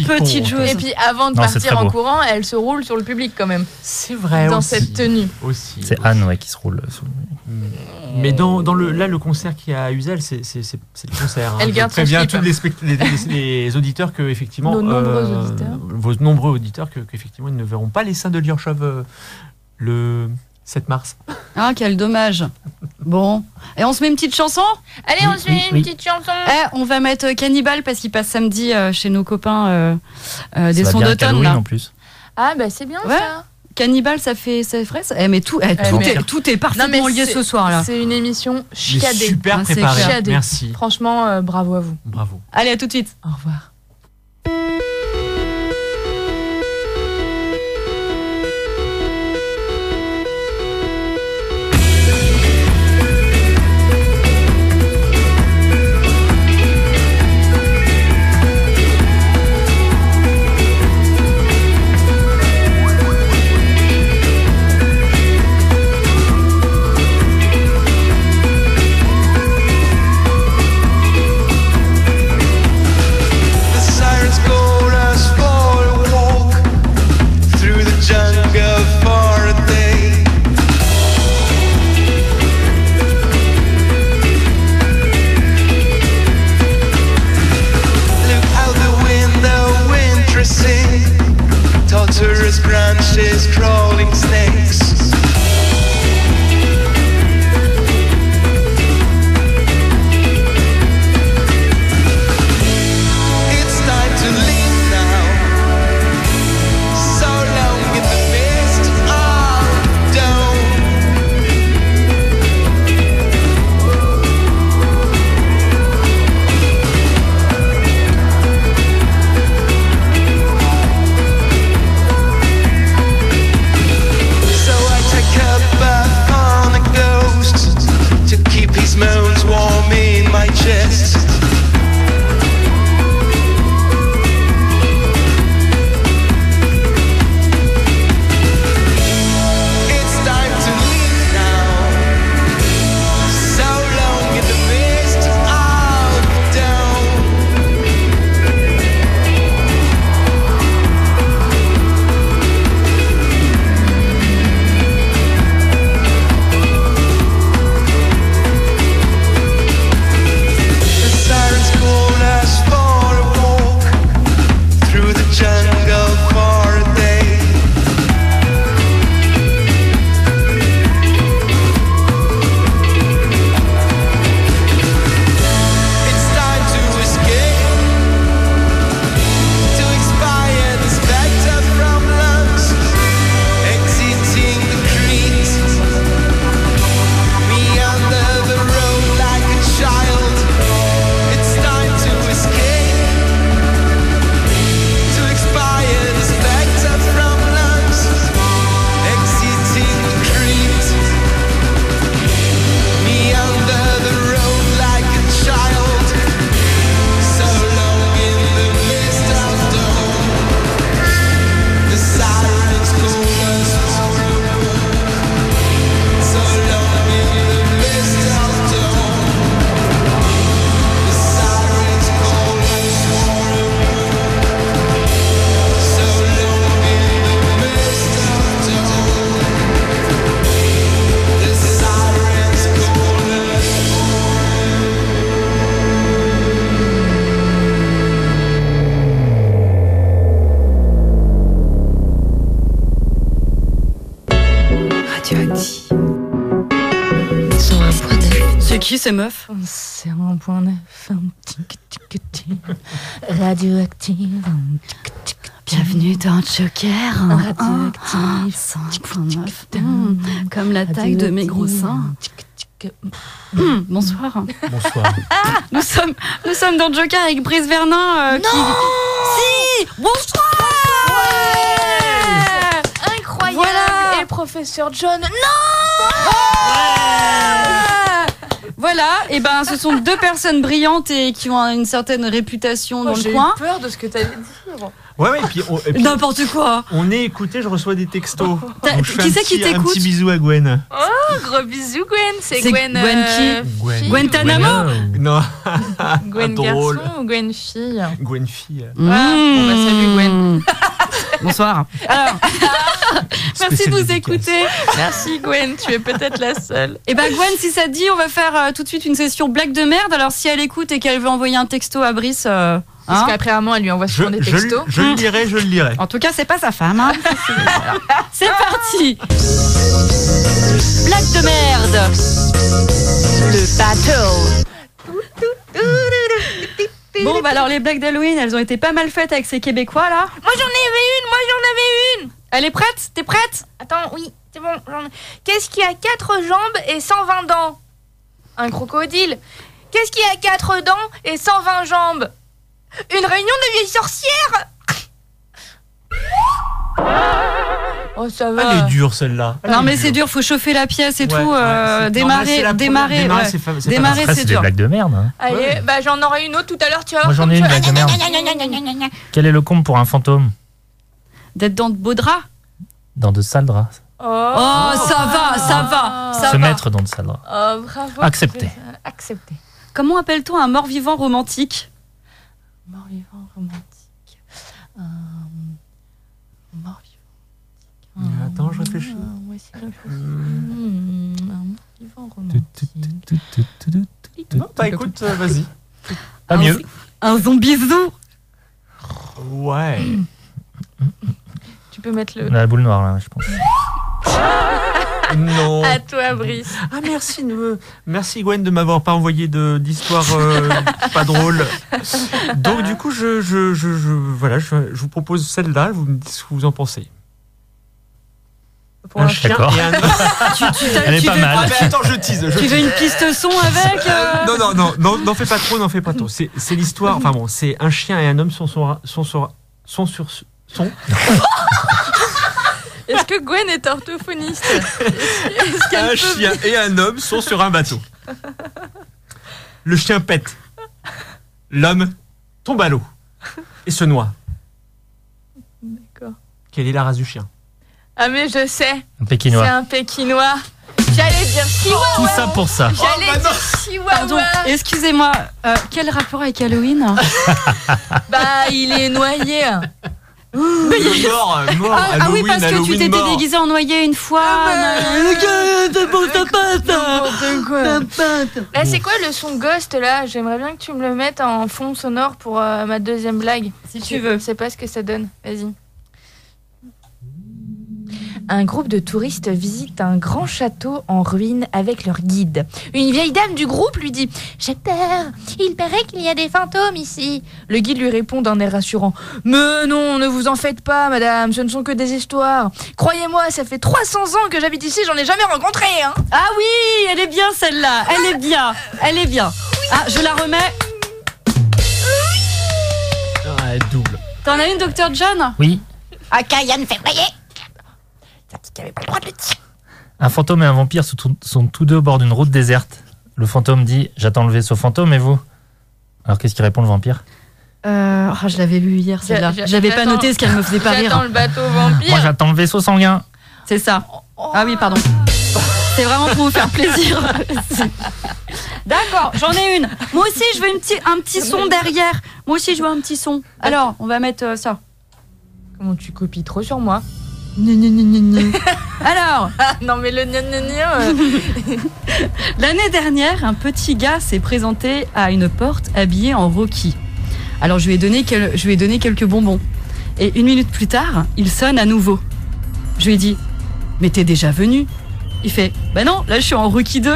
petite joueuse. Et puis avant de partir en courant, elle se roule sur le public quand même. C'est vrai. Dans cette tenue. Aussi. C'est Anne qui se roule. Mais dans le concert qui est à Uzel, c'est le concert. Elle garde son prévient slip. tous les auditeurs que effectivement vos nombreux auditeurs que effectivement ils ne verront pas les seins de Liorchov le 7 mars. Ah, quel dommage. Bon, et on se met une petite chanson ? Allez, on se met une petite chanson. On va mettre Cannibal parce qu'il passe samedi chez nos copains des sons d'automne là. En plus. Ah bah c'est bien ça. Cannibal, ça fait fraise. Mais tout est parfaitement lié ce soir là. C'est une émission chiadée. Super préparée. Merci. Franchement, bravo à vous. Bravo. Allez, à tout de suite. Au revoir. Torturous branches, crawling snakes. It's time to leave now. So long in the mist of dawn. Moans warm in my chest. It's time to leave now. So long in the mist of dawn. Jungle for a day. It's time to escape, to expire the spectre from lungs, exiting the creek. Me under the road like a child. It's time to escape. The spectre from lungs, exiting the creek. Me under the road like a child. So long in the mist of dawn. The sirens call us home. So long in the mist of dawn. The sirens call us home. C'est qui ces meufs ? C'est un point neuf. Radioactive. Bienvenue dans Joker. Radioactive. 5.9. Comme la taille de mes gros seins. Bonsoir. Bonsoir. Nous sommes dans Joker avec Brice Vernin. Non Si. Bonsoir. professeur John. Non. Voilà, et ben ce sont deux personnes brillantes et qui ont une certaine réputation dans le coin. J'ai eu peur de ce que t'allais dire. Ouais, et puis n'importe quoi. On est écouté, je reçois des textos. Donc, Qui c'est qui t'écoute? Un petit bisou à Gwen. Oh, gros bisous Gwen. C'est Gwen. Gwen qui? Gwen. Guantanamo? Non. Gwen Drôle. garçon ou Gwen fille? Gwen fille. Bon bah salut Gwen. Bonsoir. Alors, merci de nous écouter. Merci Gwen, tu es peut-être la seule. Et ben Gwen, si ça te dit, on va faire tout de suite une session blague de merde. Alors si elle écoute et qu'elle veut envoyer un texto à Brice, parce qu'après un moment elle lui envoie souvent des textos. Je le lirai. En tout cas, c'est pas sa femme. Hein. C'est parti. Blague de merde. Le battle. Bon, bah alors les blagues d'Halloween, elles ont été pas mal faites avec ces Québécois là. Moi j'en avais une. Elle est prête? T'es prête? Attends, oui, c'est bon. Qu'est-ce qui a 4 jambes et 120 dents? Un crocodile. Qu'est-ce qui a 4 dents et 120 jambes? Une réunion de vieilles sorcières. Oh, ça va. Elle est dure celle-là. Non mais c'est dur, faut chauffer la pièce et tout. Démarrer, c'est des dur. blagues de merde. Hein. Allez, bah j'en aurai une autre tout à l'heure, tu vois. Moi j'en ai une blague de merde. Quel est le comble pour un fantôme? D'être dans de beaux draps. Dans de sales draps. Oh, ça va. Se mettre dans de sales draps. Oh, bravo. Accepté. Accepté. Comment appelle-t-on un mort-vivant romantique? Mort-vivant romantique. Mort-vivant. Attends, je réfléchis. Mort-vivant romantique. Bah écoute, vas-y. Pas mieux. Un zombie-zou. Ouais. Tu peux mettre le... On a la boule noire là, je pense. Non. À toi, Brice. Ah merci Gwen de m'avoir pas envoyé d'histoire pas drôle. Donc du coup je vous propose celle-là, vous me dites ce que vous en pensez. Pour un chien et un Elle est pas mal. Mais attends, je tease. Tu veux une piste son avec Non, n'en fais pas trop. C'est l'histoire. Enfin bon, c'est un chien et un homme sont sur. Est-ce que Gwen est orthophoniste? Un chien et un homme sont sur un bateau. Le chien pète. L'homme tombe à l'eau et se noie. D'accord. Quelle est la race du chien? Ah mais je sais. Un pékinois. C'est un pékinois. J'allais dire chihuahua. Tout ça pour ça. J'allais dire chihuahua. Pardon, excusez-moi, quel rapport avec Halloween? Bah, il est noyé. Mort. Ah oui, parce que tu t'étais déguisé en noyé une fois. C'est quoi le son ghost là? J'aimerais bien que tu me le mettes en fond sonore pour ma deuxième blague. Si tu veux. Je sais pas ce que ça donne. Vas-y. Un groupe de touristes visite un grand château en ruine avec leur guide. Une vieille dame du groupe lui dit « J'ai peur, il paraît qu'il y a des fantômes ici. » Le guide lui répond d'un air rassurant « Mais non, ne vous en faites pas, madame, ce ne sont que des histoires. Croyez-moi, ça fait 300 ans que j'habite ici, j'en ai jamais rencontré. Hein. » Ah oui, elle est bien celle-là, elle est bien. Ah, je la remets. Ouais, double. T'en as une, Dr John? Oui. Ok, Yann, fais voyer. Ça dit qu'il avait pas le droit de le dire. Un fantôme et un vampire sont tous deux au bord d'une route déserte. Le fantôme dit « J'attends le vaisseau fantôme, et vous ?» Alors qu'est-ce qu'il répond le vampire? Je l'avais lu hier celle-là. J'avais pas noté ce qu'elle me faisait pas rire. J'attends le bateau vampire. Moi j'attends le vaisseau sanguin. C'est ça. Ah oui, pardon. C'est vraiment pour vous faire plaisir. D'accord, j'en ai une. Moi aussi, je veux un petit son derrière. Moi aussi, je veux un petit son. Alors, on va mettre ça. Comment tu copies trop sur moi? Alors, non mais le l'année dernière, un petit gars s'est présenté à une porte habillé en Rocky. Alors je lui ai donné quelques bonbons. Et 1 minute plus tard, il sonne à nouveau. Je lui ai dit « Mais t'es déjà venu ?» Il fait « Bah non, là je suis en Rocky 2. »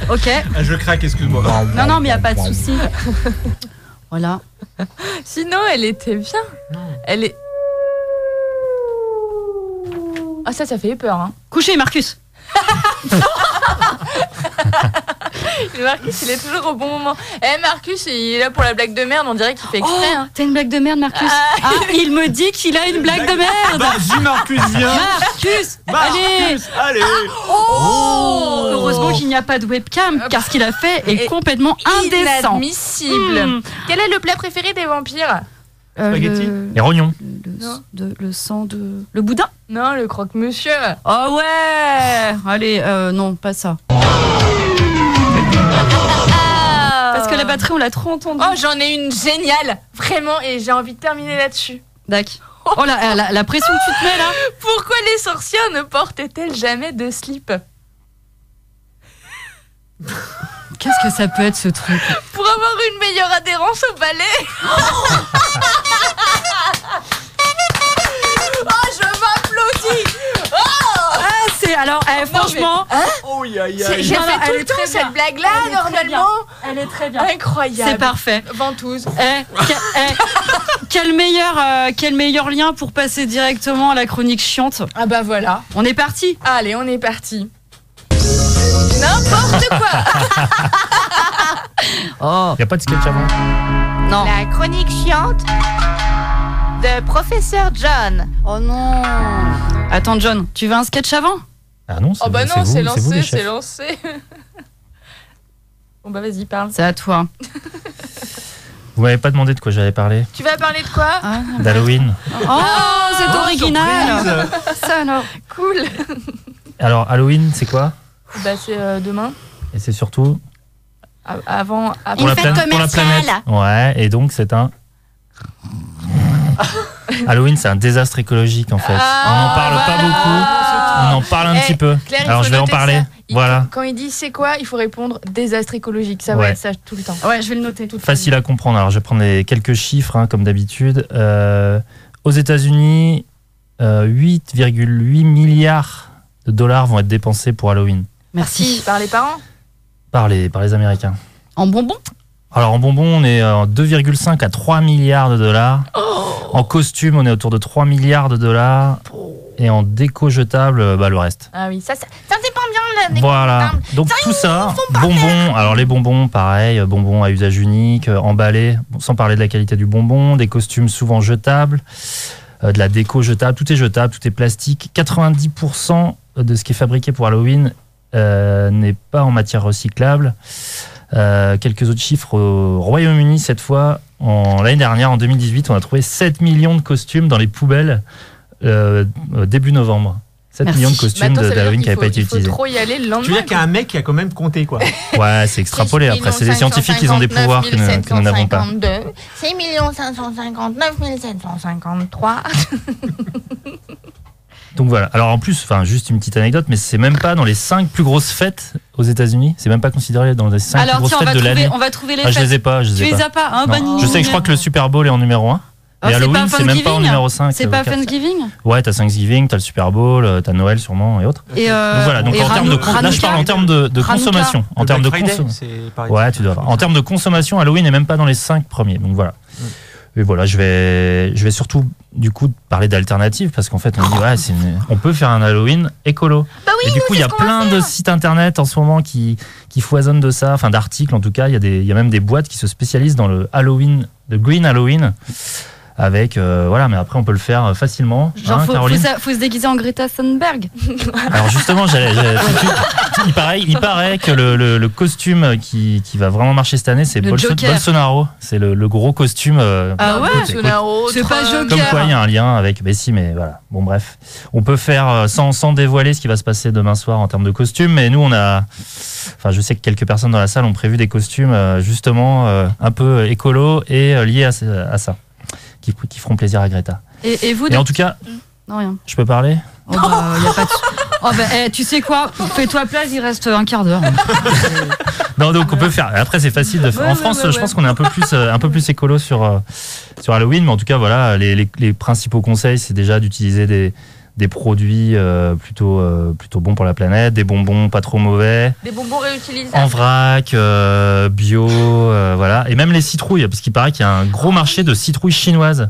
Ok. Ah, je craque, excuse-moi. Non, mais y a pas de souci. Voilà. Sinon, elle était bien. Elle est... Ah ça fait peur, hein. Couchez, Marcus. Marcus, il est toujours au bon moment. Marcus, il est là pour la blague de merde, on dirait qu'il fait exprès. Hein. T'as une blague de merde, Marcus? Il me dit qu'il a une blague de merde. Vas-y, Marcus, viens. Allez. Heureusement qu'il n'y a pas de webcam, car ce qu'il a fait est complètement indécent. Inadmissible. Quel est le plat préféré des vampires? Spaghetti. Les rognons. Le sang de... Le boudin? Non, le croque-monsieur. Oh ouais. Allez, non, pas ça. Parce que la batterie, on l'a trop entendue. Oh, j'en ai une géniale. Vraiment, et j'ai envie de terminer là-dessus. D'accord. Oh, la pression que tu te mets là. Pourquoi les sorcières ne portent-elles jamais de slip? Qu'est-ce que ça peut être ce truc? Pour avoir une meilleure adhérence au ballet. Oh, je m'applaudis. Alors, franchement, j'ai fait tout le temps cette blague-là, normalement. Elle est très bien. Incroyable. C'est parfait. Ventouse. Quel meilleur lien pour passer directement à la chronique chiante. Ah bah voilà. On est parti. Allez, on est parti. N'importe quoi. Il n'y a pas de sketch avant. Non. La chronique chiante de Professeur John. Oh non. Attends, John, tu veux un sketch avant? Ah non, c'est oh bah vous, non, c'est vous, lancé, les c'est chefs. lancé. Bon bah vas-y, parle. C'est à toi. Vous m'avez pas demandé de quoi j'allais parler. Tu vas parler de quoi? D'Halloween. Oh, c'est original. Ça alors. Cool. Alors, Halloween, c'est quoi? Bah c'est demain. Et c'est surtout avant Une fête pour la commerciale. planète. Ouais, et donc c'est un... Halloween, c'est un désastre écologique en fait. On n'en parle pas beaucoup, on en parle un petit peu. Claire, alors je vais en parler. Voilà. Quand il dit c'est quoi, il faut répondre désastre écologique. Ça va être ça tout le temps. Ouais, je vais le noter. Facile à comprendre. Alors je vais prendre quelques chiffres comme d'habitude. Aux États-Unis, 8,8 milliards de dollars vont être dépensés pour Halloween. Merci. Par les parents? Par les Américains. En bonbons? Alors en bonbons, on est en 2,5 à 3 milliards de dollars. En costume, on est autour de 3 milliards de dollars. Et en déco jetable, le reste. Ah oui, ça c'est pas bien la déco Voilà. jetable. Donc tout ça, bonbons. Alors les bonbons, pareil, bonbons à usage unique, emballés, sans parler de la qualité du bonbon, des costumes souvent jetables, de la déco jetable, tout est jetable, tout est plastique. 90% de ce qui est fabriqué pour Halloween n'est pas en matière recyclable. Quelques autres chiffres au Royaume-Uni cette fois. L'année dernière, en 2018, on a trouvé 7 millions de costumes dans les poubelles début novembre. 7 millions de costumes d'Halloween qui n'avaient pas été utilisés. Il faut trop y aller le lendemain. Tu veux dire qu'il y a un mec qui a quand même compté quoi? Ouais, c'est extrapolé. Après, c'est des scientifiques qui ont des pouvoirs que nous n'avons pas. 6 559 753. Donc voilà. Alors en plus, juste une petite anecdote, mais c'est même pas dans les 5 plus grosses fêtes aux États-Unis. C'est même pas considéré dans les 5 plus grosses fêtes de l'année. On va trouver les fêtes. Je les ai pas. Tu les as pas, hein, je sais que je crois que le Super Bowl est en numéro 1. Et Halloween, c'est même pas en numéro 5. C'est pas Thanksgiving? Ouais, t'as Thanksgiving, t'as le Super Bowl, t'as Noël sûrement et autres. Donc voilà, donc en termes de là je parle en termes de consommation. En termes de consommation. Ouais, tu dois avoir. En termes de consommation, Halloween n'est même pas dans les 5 premiers. Donc voilà. Et voilà, je vais surtout du coup parler d'alternatives parce qu'en fait on dit on peut faire un Halloween écolo. Bah oui, et du coup il y a plein de sites internet en ce moment qui foisonnent de ça, d'articles en tout cas. Il y a même des boîtes qui se spécialisent dans le Halloween, le Green Halloween. Avec mais après on peut le faire facilement. Genre Caroline. faut se déguiser en Greta Thunberg. Alors justement, il paraît que le costume qui va vraiment marcher cette année, c'est Bolsonaro. C'est le gros costume. Ah ouais, Bolsonaro. C'est pas Joker. Comme quoi il y a un lien avec. Mais si, mais voilà. Bon bref, on peut faire sans dévoiler ce qui va se passer demain soir en termes de costumes. Mais nous je sais que quelques personnes dans la salle ont prévu des costumes justement un peu écolo et liés à ça. Qui feront plaisir à Greta. Et vous en tout cas, non, rien. Je peux parler? Y a pas de... tu sais quoi? Fais-toi place, il reste un quart d'heure. Non, donc on peut faire. Après, c'est facile de faire. En France, je pense qu'on est un peu plus écolo sur Halloween, mais en tout cas, voilà, les principaux conseils, c'est déjà d'utiliser des produits plutôt bons pour la planète, des bonbons pas trop mauvais, des bonbons réutilisables en vrac, bio, voilà, et même les citrouilles, parce qu'il paraît qu'il y a un gros marché de citrouilles chinoises.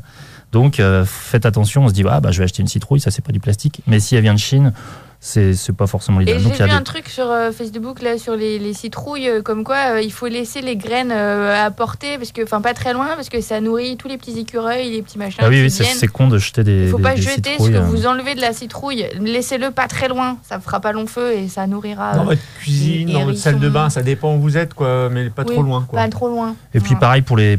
Donc faites attention, on se dit je vais acheter une citrouille, ça c'est pas du plastique, mais si elle vient de Chine, c'est pas forcément Et l'idéal. j'ai Donc, il y vu a un truc sur Facebook là, sur les citrouilles, comme quoi il faut laisser les graines à portée, parce que, enfin pas très loin, parce que ça nourrit tous les petits écureuils, les petits machins. Ah oui, qui viennent. c'est con de jeter des. Il faut pas des jeter ce citrouilles, que vous enlevez de la citrouille. Laissez-le pas très loin, ça fera pas long feu et ça nourrira. Dans votre cuisine, dans votre salle de bain, ça dépend où vous êtes, quoi, mais pas trop loin. Quoi. Pas trop loin. Et puis pareil pour les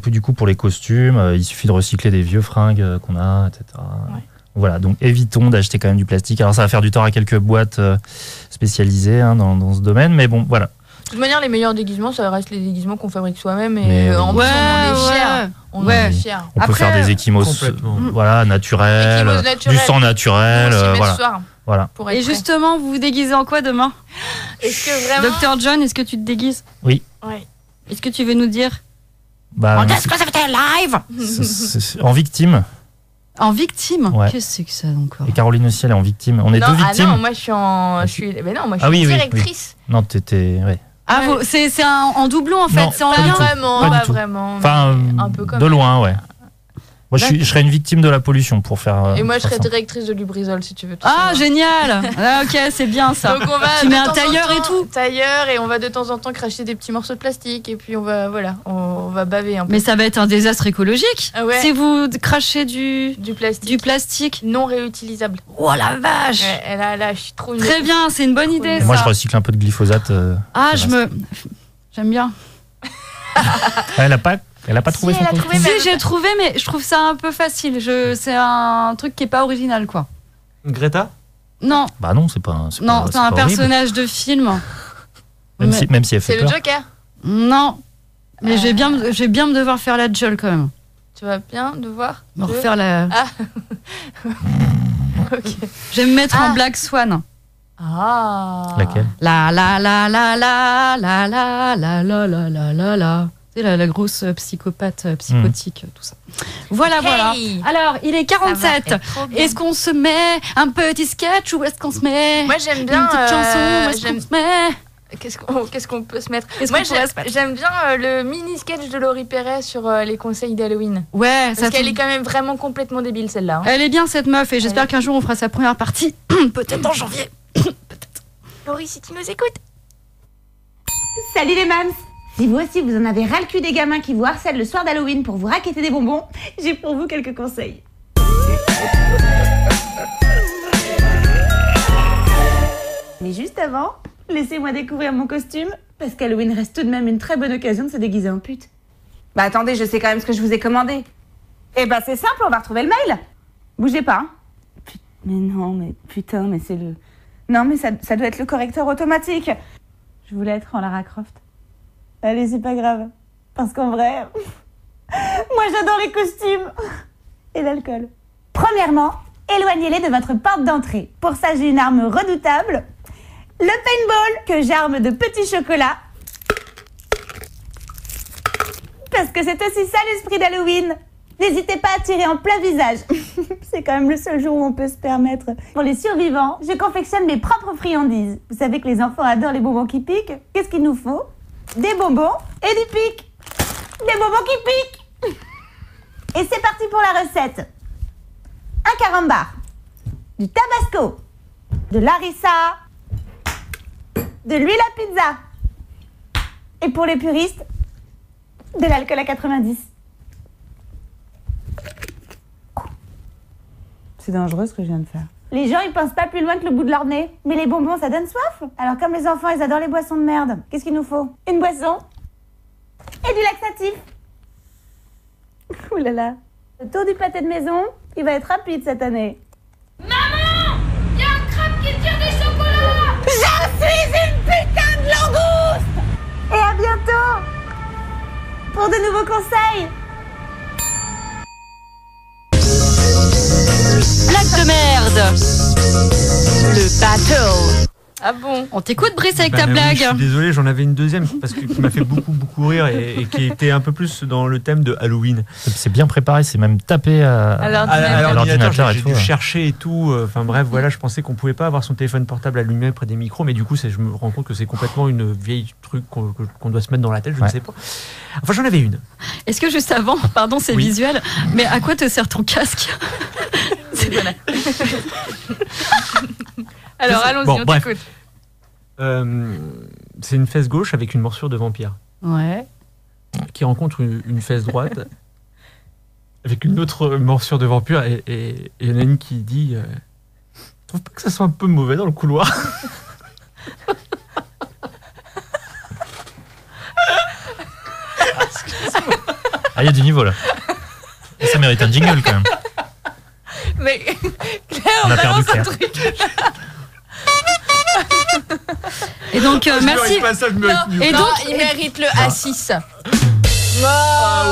costumes, il suffit de recycler des vieux fringues qu'on a, etc. Ouais. Voilà, donc évitons d'acheter quand même du plastique. Alors ça va faire du tort à quelques boîtes spécialisées dans ce domaine, mais bon, voilà. De toute manière, les meilleurs déguisements, ça reste les déguisements qu'on fabrique soi-même. Et Mais en plus, on en est fiers. On est fiers. On peut faire des échymos voilà, naturels, Échymos du sang naturel. Voilà. Et justement, vous vous déguisez en quoi demain? Est-ce que vraiment... Dr John, est-ce que tu te déguises? Oui. Ouais. Est-ce que tu veux nous dire? Est-ce que ça fait un live? En victime. En victime? Ouais. Qu'est-ce que c'est que ça encore? Et Caroline aussi, elle est en victime. On est deux victimes. Ah non, moi je suis directrice. Non, t'étais. Ouais. Ah, c'est en doublon en fait, Non, c'est en pas du lien. tout. Vraiment, Pas du tout. vraiment. Enfin, un peu comme de loin, ouais. Moi, je serais une victime de la pollution pour faire. Et moi, je faire serais ça. directrice de Lubrizol, si tu veux. Ah, génial! Ah, ok, c'est bien ça. Donc on va tu de mets un temps en tailleur et temps- tout. Tailleur, et on va de temps en temps cracher des petits morceaux de plastique, et puis on va baver un peu. Mais ça va être un désastre écologique. Ah ouais. Si vous crachez du plastique non réutilisable. Oh la vache! Ouais, là, je suis trop une... Très bien, c'est une bonne idée. Moi, ça. je recycle un peu de glyphosate. Ah, j'aime bien. Elle a pas trouvé son truc. Si, j'ai trouvé, mais je trouve ça un peu facile. C'est un truc qui est pas original, quoi. Greta? Non. Bah non, c'est pas. C'est un pas horrible. personnage de film. Même si elle fait C'est le peur. Joker. Non. Mais je vais bien me devoir faire la Joel quand même. Tu vas bien devoir Me refaire la. Ah. Ok. Je vais me mettre en Black Swan. Ah. Laquelle? La la la la la la la la la la la la la. C'est la grosse psychopathe, psychotique, tout ça. Voilà, voilà. Alors, il est 47. Est-ce qu'on se met un petit sketch ou est-ce qu'on se met Moi, j'aime bien une petite chanson? Où est-ce qu'on se met? Qu'est-ce qu'on peut se mettre? Qu'est-ce Moi, qu'on pourrait se mettre j'aime bien le mini-sketch de Laurie Perret sur les conseils d'Halloween. Ouais, parce qu'elle est quand même vraiment complètement débile, celle-là. Elle est bien, cette meuf, et j'espère qu'un jour on fera sa première partie. Peut-être en janvier. Laurie, si tu nous écoutes. Salut les mams! Si vous aussi vous en avez ras le cul des gamins qui vous harcèlent le soir d'Halloween pour vous raqueter des bonbons, j'ai pour vous quelques conseils. Mais juste avant, laissez-moi découvrir mon costume, parce qu'Halloween reste tout de même une très bonne occasion de se déguiser en pute. Bah attendez, je sais quand même ce que je vous ai commandé. Eh ben c'est simple, on va retrouver le mail. Bougez pas. Hein. Mais non, mais putain, mais c'est le... Non, mais ça doit être le correcteur automatique. Je voulais être en Lara Croft. Allez, c'est pas grave. Parce qu'en vrai, moi j'adore les costumes. Et l'alcool. Premièrement, éloignez-les de votre porte d'entrée. Pour ça, j'ai une arme redoutable. Le paintball, que j'arme de petits chocolats. Parce que c'est aussi ça l'esprit d'Halloween. N'hésitez pas à tirer en plein visage. C'est quand même le seul jour où on peut se permettre. Pour les survivants, je confectionne mes propres friandises. Vous savez que les enfants adorent les bonbons qui piquent. Qu'est-ce qu'il nous faut? Des bonbons et du pic. Des bonbons qui piquent. Et c'est parti pour la recette. Un carambar, du tabasco, de l'harissa, de l'huile à pizza. Et pour les puristes, de l'alcool à 90. C'est dangereux ce que je viens de faire. Les gens, ils pensent pas plus loin que le bout de leur nez. Mais les bonbons, ça donne soif. Alors comme les enfants, ils adorent les boissons de merde, qu'est-ce qu'il nous faut? Une boisson et du laxatif. Ouh là là. Le tour du pâté de maison, il va être rapide cette année. Maman! Y'a un crabe qui tire des chocolats! Je suis une putain de langouste! Et à bientôt pour de nouveaux conseils. Blague de merde. Le battle. Ah bon? On t'écoute, Brice, avec Bah, ta oui, blague. je suis désolé, j'en avais une deuxième parce que qui m'a fait beaucoup rire et qui était un peu plus dans le thème de Halloween. C'est bien préparé, c'est même tapé à l'ordinateur et J'ai tout. dû chercher et tout. Enfin bref, voilà, je pensais qu'on pouvait pas avoir son téléphone portable allumé près des micros, mais du coup, je me rends compte que c'est complètement une vieille truc qu'on doit se mettre dans la tête, je ne sais pas. Enfin, j'en avais une. Est-ce que juste avant, pardon, c'est visuel, mais à quoi te sert ton casque? Alors, allons-y, Bon, on bref. t'écoute. C'est une fesse gauche avec une morsure de vampire Ouais. qui rencontre une fesse droite avec une autre morsure de vampire et il y en a une qui dit je trouve pas que ça soit un peu mauvais dans le couloir. Ah, il y a du niveau là. Et ça mérite un jingle quand même. Mais Claire, On a perdu balance un Claire. truc. Et donc, merci. Et donc, il mérite le A6. Ah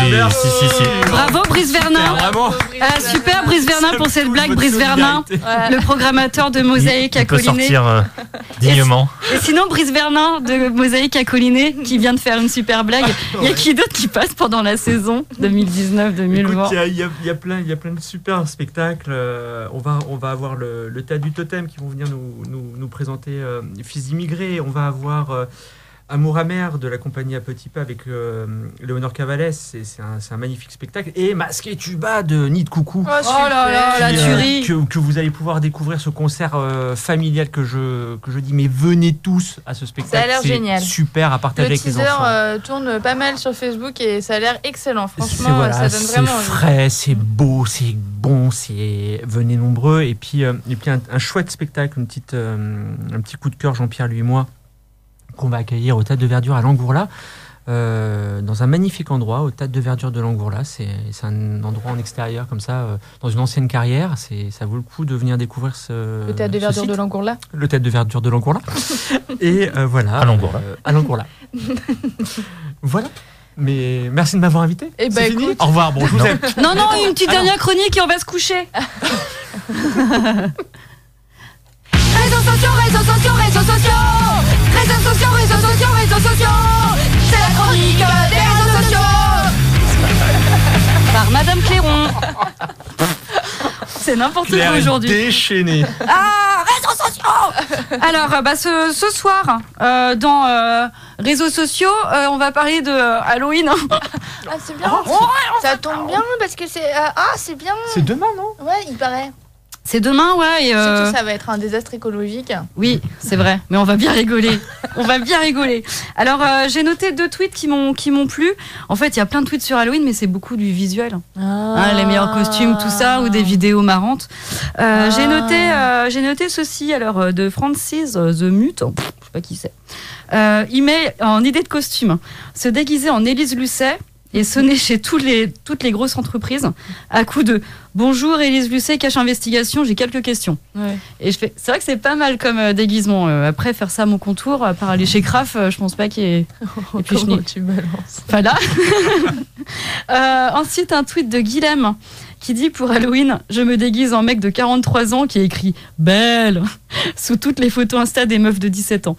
oui, si. Bravo Brice Vernin. Vraiment. Super Brice Vernin pour cette blague. Brice Vernin, le programmateur de Mosaïque Il à peut Collinet. sortir dignement. Et sinon, Brice Vernin de Mosaïque à Collinet qui vient de faire une super blague. Il y a qui d'autre qui passe pendant la saison 2019-2020? Il y a plein de super spectacles. On va avoir le Théâtre du Totem qui vont venir nous présenter Fils d'immigrés. On va avoir Amour amer de la compagnie à Petit Pas avec Léonore Cavalès. C'est un magnifique spectacle. Et Masqué Tuba de Nid de Coucou. Oh là là, la tuerie. Que vous allez pouvoir découvrir ce concert familial que je dis. Mais venez tous à ce spectacle. Ça a l'air C'est génial. super à partager Le avec les enfants. teaser tourne pas mal sur Facebook et ça a l'air excellent. Franchement, Voilà, ça donne vraiment c'est envie. frais, c'est beau, c'est bon, venez nombreux. Et puis un chouette spectacle, un petit coup de cœur Jean-Pierre lui et moi qu'on va accueillir au Théâtre de Verdure à Langourla, dans un magnifique endroit, au Théâtre de Verdure de Langourla. C'est un endroit en extérieur comme ça, dans une ancienne carrière. Ça vaut le coup de venir découvrir ce Le Théâtre de Verdure de Langourla. Le Théâtre de Verdure de Langourla. Et voilà. À Langourla. À Langourla. Voilà. Mais merci de m'avoir invité. Eh ben, C'est fini. écoute. Au revoir. Bon, je vous aime. Non, une petite dernière chronique et on va se coucher. Réseaux sociaux. C'est la chronique des réseaux sociaux. Par Madame Clairon. C'est n'importe quoi Claire est aujourd'hui. déchaînée. Ah, réseaux sociaux. Alors, ce soir, dans réseaux sociaux, on va parler de Halloween. Ah, c'est bien. Ça tombe bien parce que c'est. C'est bien. C'est demain, non? Ouais, il paraît. C'est demain, ouais. Et Surtout, ça va être un désastre écologique. Oui, c'est vrai, mais on va bien rigoler. On va bien rigoler. Alors, j'ai noté 2 tweets qui m'ont plu. En fait, il y a plein de tweets sur Halloween, mais c'est beaucoup du visuel. Les meilleurs costumes, tout ça, ou des vidéos marrantes. J'ai noté ceci, alors, de Francis The Mute. Je sais pas qui c'est. Il met en idée de costume se déguiser en Élise Lucet et sonner chez toutes les grosses entreprises à coup de « Bonjour Élise Lucet, cache investigation, j'ai quelques questions Ouais. ». Et je fais, c'est vrai que c'est pas mal comme déguisement. Après, faire ça à mon contour, à part aller chez Kraft, je pense pas qu'il y ait... Et puis, Comment tu balances? Voilà. Ensuite, un tweet de Guilhem qui dit pour Halloween, je me déguise en mec de 43 ans qui a écrit « Belle » sous toutes les photos Insta des meufs de 17 ans.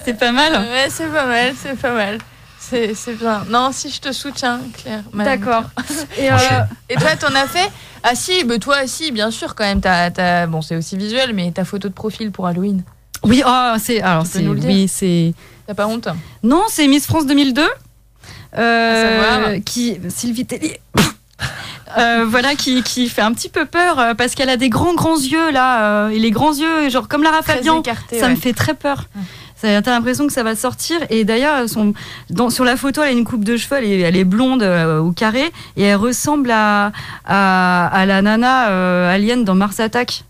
C'est pas mal. Ouais, c'est pas mal, c'est pas mal. C'est bien. Non, si je te soutiens, Claire. D'accord. Et toi, t'en as fait? Ah si, bah toi, si, bien sûr, quand même. Bon, c'est aussi visuel, mais ta photo de profil pour Halloween. Oui, c'est... Alors, peux nous le dire. Oui, c'est... T'as pas honte? Non, c'est Miss France 2002. savoir. Qui... Sylvie Tellier. Voilà, qui fait un petit peu peur parce qu'elle a des grands yeux là, et les grands yeux genre comme Lara Très Fabian, écartés, ça ouais. me fait très peur. T'as l'impression que ça va sortir, et d'ailleurs sur la photo elle a une coupe de cheveux, elle est blonde au carré et elle ressemble à la nana alien dans Mars Attack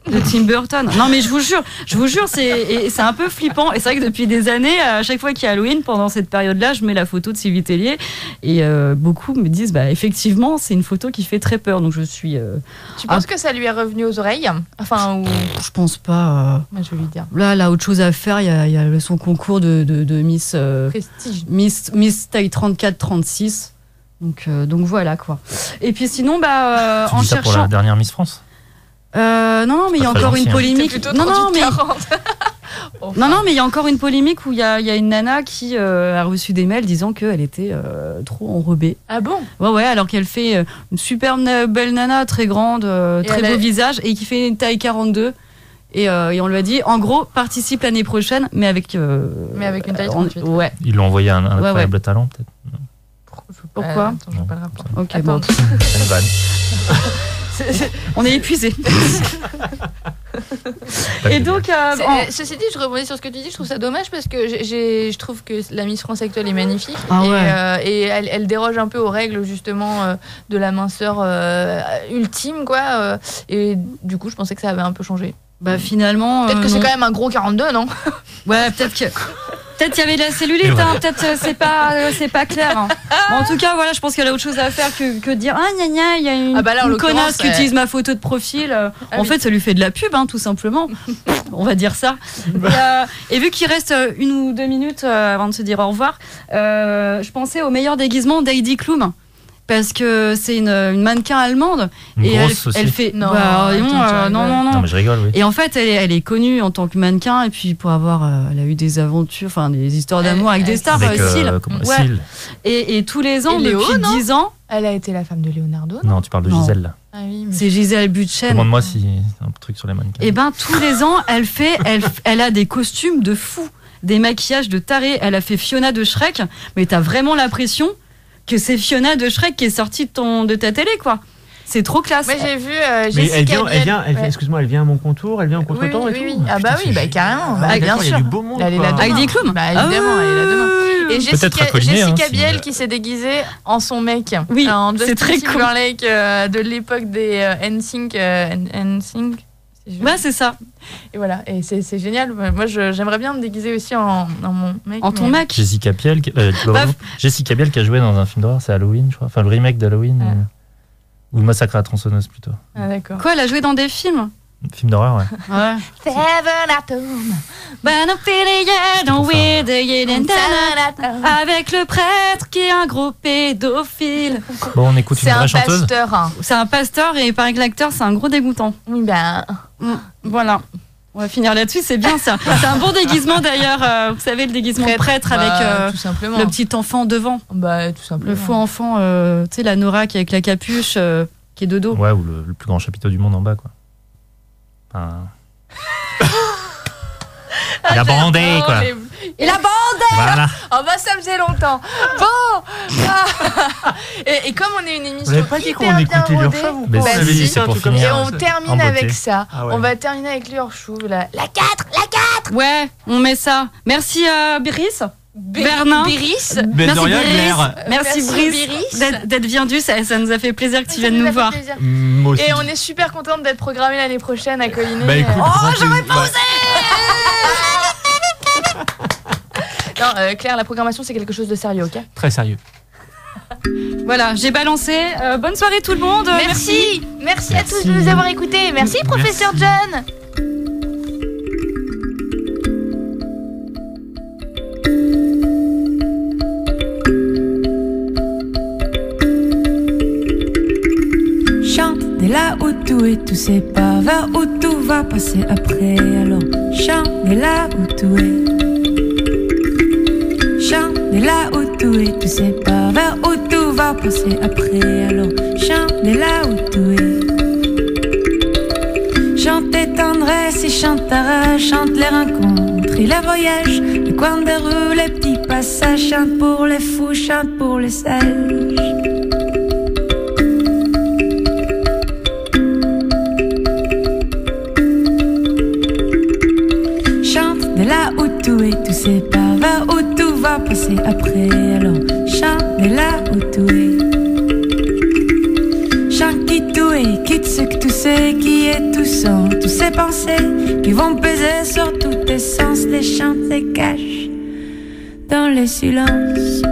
de Tim Burton. Non mais je vous jure, c'est un peu flippant, et c'est vrai que depuis des années, à chaque fois qu'il y a Halloween, pendant cette période-là, je mets la photo de Sylvie Tellier, et beaucoup me disent, effectivement, c'est une photo qui fait très peur, donc je suis... Tu penses que ça lui est revenu aux oreilles? Enfin, ou... Je pense pas. Moi, je vais lui dire. Là, elle a autre chose à faire, il y a son concours de Miss... Prestige. Miss taille 34-36, donc voilà, quoi. Et puis sinon, Tu en dis ça pour cherchant... la dernière Miss France? Non, mais il y a Pas très encore une gentil, hein. polémique. T'es plutôt Non, mais 38-40. Enfin. non, mais il y a encore une polémique où il y a une nana qui a reçu des mails disant qu'elle était trop enrobée. Ah bon? Ouais, alors qu'elle fait une super belle nana, très grande, très beau visage, et qui fait une taille 42. Et on lui a dit, en gros, participe l'année prochaine, mais avec une taille 38. Ouais. Ils lui ont envoyé un incroyable talent, peut-être. Pourquoi? Attends, je vois pas le rapport. Ok, Attends. bon. C'est une vanne. On est épuisé. Et donc, ceci dit, je rebondis sur ce que tu dis, je trouve ça dommage parce que je trouve que la Miss France actuelle est magnifique et elle déroge un peu aux règles justement de la minceur ultime, quoi. Et du coup, je pensais que ça avait un peu changé. Bah finalement. Peut-être que c'est quand même un gros 42, non? Ouais, peut-être qu'il y avait de la cellulite, hein, peut-être c'est pas clair. Hein. Bon, en tout cas, voilà, je pense qu'elle a autre chose à faire que de dire gna gna, il y a une connasse qui utilise ma photo de profil. En fait, ça lui fait de la pub, hein, tout simplement. On va dire ça. Et vu qu'il reste 1 ou 2 minutes avant de se dire au revoir, je pensais au meilleur déguisement d'Heidi Klum. Parce que c'est une mannequin allemande et elle fait non, non mais je rigole, oui. Et en fait elle est connue en tant que mannequin et puis pour avoir elle a eu des aventures, enfin des histoires d'amour avec des stars, Seal. Et tous les ans depuis 10 ans, elle a été la femme de Leonardo. Non, tu parles de Gisèle là. Ah oui, mais... C'est Gisèle Bündchen. Demande-moi si c'est un truc sur les mannequins. Et ben tous les ans elle a des costumes de fou, des maquillages de taré. Elle a fait Fiona de Shrek, mais t'as vraiment l'impression que c'est Fiona de Shrek qui est sortie de ta télé, quoi. C'est trop classe. Moi, j'ai vu Jessica Biel. Excuse-moi, elle vient à mon contour, elle vient au contre-temps et tout. Oui. Ah bah oui, carrément. Bien sûr. Il y a du beau monde. Elle est là demain. Heidi Klum. Bah évidemment, elle est là demain. Et Jessica Biel si... qui s'est déguisée en son mec. Oui, en c'est très cool. Timberlake de l'époque des NSYNC. Ouais, c'est ça. Et voilà, et c'est génial. Moi, j'aimerais bien me déguiser aussi en mon mec. En ton mec. Jessica Biel qui a joué dans un film d'horreur, c'est Halloween, je crois. Enfin, le remake d'Halloween. Ou Massacre à la tronçonneuse, plutôt. Ah, d'accord. Quoi, elle a joué dans des films? Film d'horreur, ouais. Avec le prêtre qui est un gros pédophile. Bon, on écoute une vraie chanteuse. C'est un pasteur. C'est un pasteur et il paraît que l'acteur, c'est un gros dégoûtant. Oui, ben. Voilà. On va finir là-dessus, c'est bien ça. C'est un bon déguisement d'ailleurs. Vous savez, le déguisement de prêtre avec le petit enfant devant. Bah, tout simplement. Le faux enfant, tu sais, la Nora qui est avec la capuche, qui est de dos. Ouais, ou le plus grand chapiteau du monde en bas, quoi. Il a bandé, quoi. Il a bandé. Voilà. Oh bah ça faisait longtemps. Bon. Et comme on est une émission, vous n'avez pas dit qu'on écoutait l'Urchou. Mais on avait dit c'est pour finir. Et on termine avec ça. Ah ouais. On va terminer avec l'Urchou. La 4. Ouais, on met ça. Merci Brice. Bernin. Biris. Merci Brice d'être venu. Ça nous a fait plaisir que tu viennes nous voir. Et on est super contente d'être programmée l'année prochaine à Collinet. Bah écoute, j'aurais pas osé. Non, Claire, la programmation c'est quelque chose de sérieux, ok? Très sérieux. Voilà, j'ai balancé. Bonne soirée tout le monde. Merci à tous de nous avoir écoutés. Merci professeur John. Chante dès là où tout est, tu sais pas vers où tout va passer après. Alors chante dès là où tout est. Chante dès là où tout est, tu sais pas vers où tout va passer après. Alors chante dès là où tout est. Chante tes tendresses et chante ta rage, chante les rencontres et les voyages, les coins de rue, les petits passages. Chante pour les fous, chante pour les sages. De là où tout est, tu sais pas vers où tout va passer après. Alors chante de là où tout est. Chante qui tout est, quitte ce que tu sais, qui est tout sans tous ces pensées qui vont peser sur tous tes sens. Les chantes se cachent dans les silences.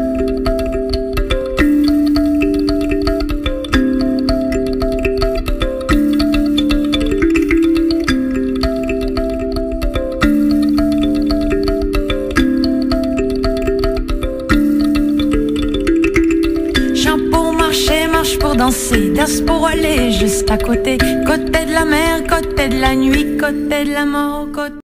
Danser, danse pour aller juste à côté, côté de la mer, côté de la nuit, côté de la mort, côté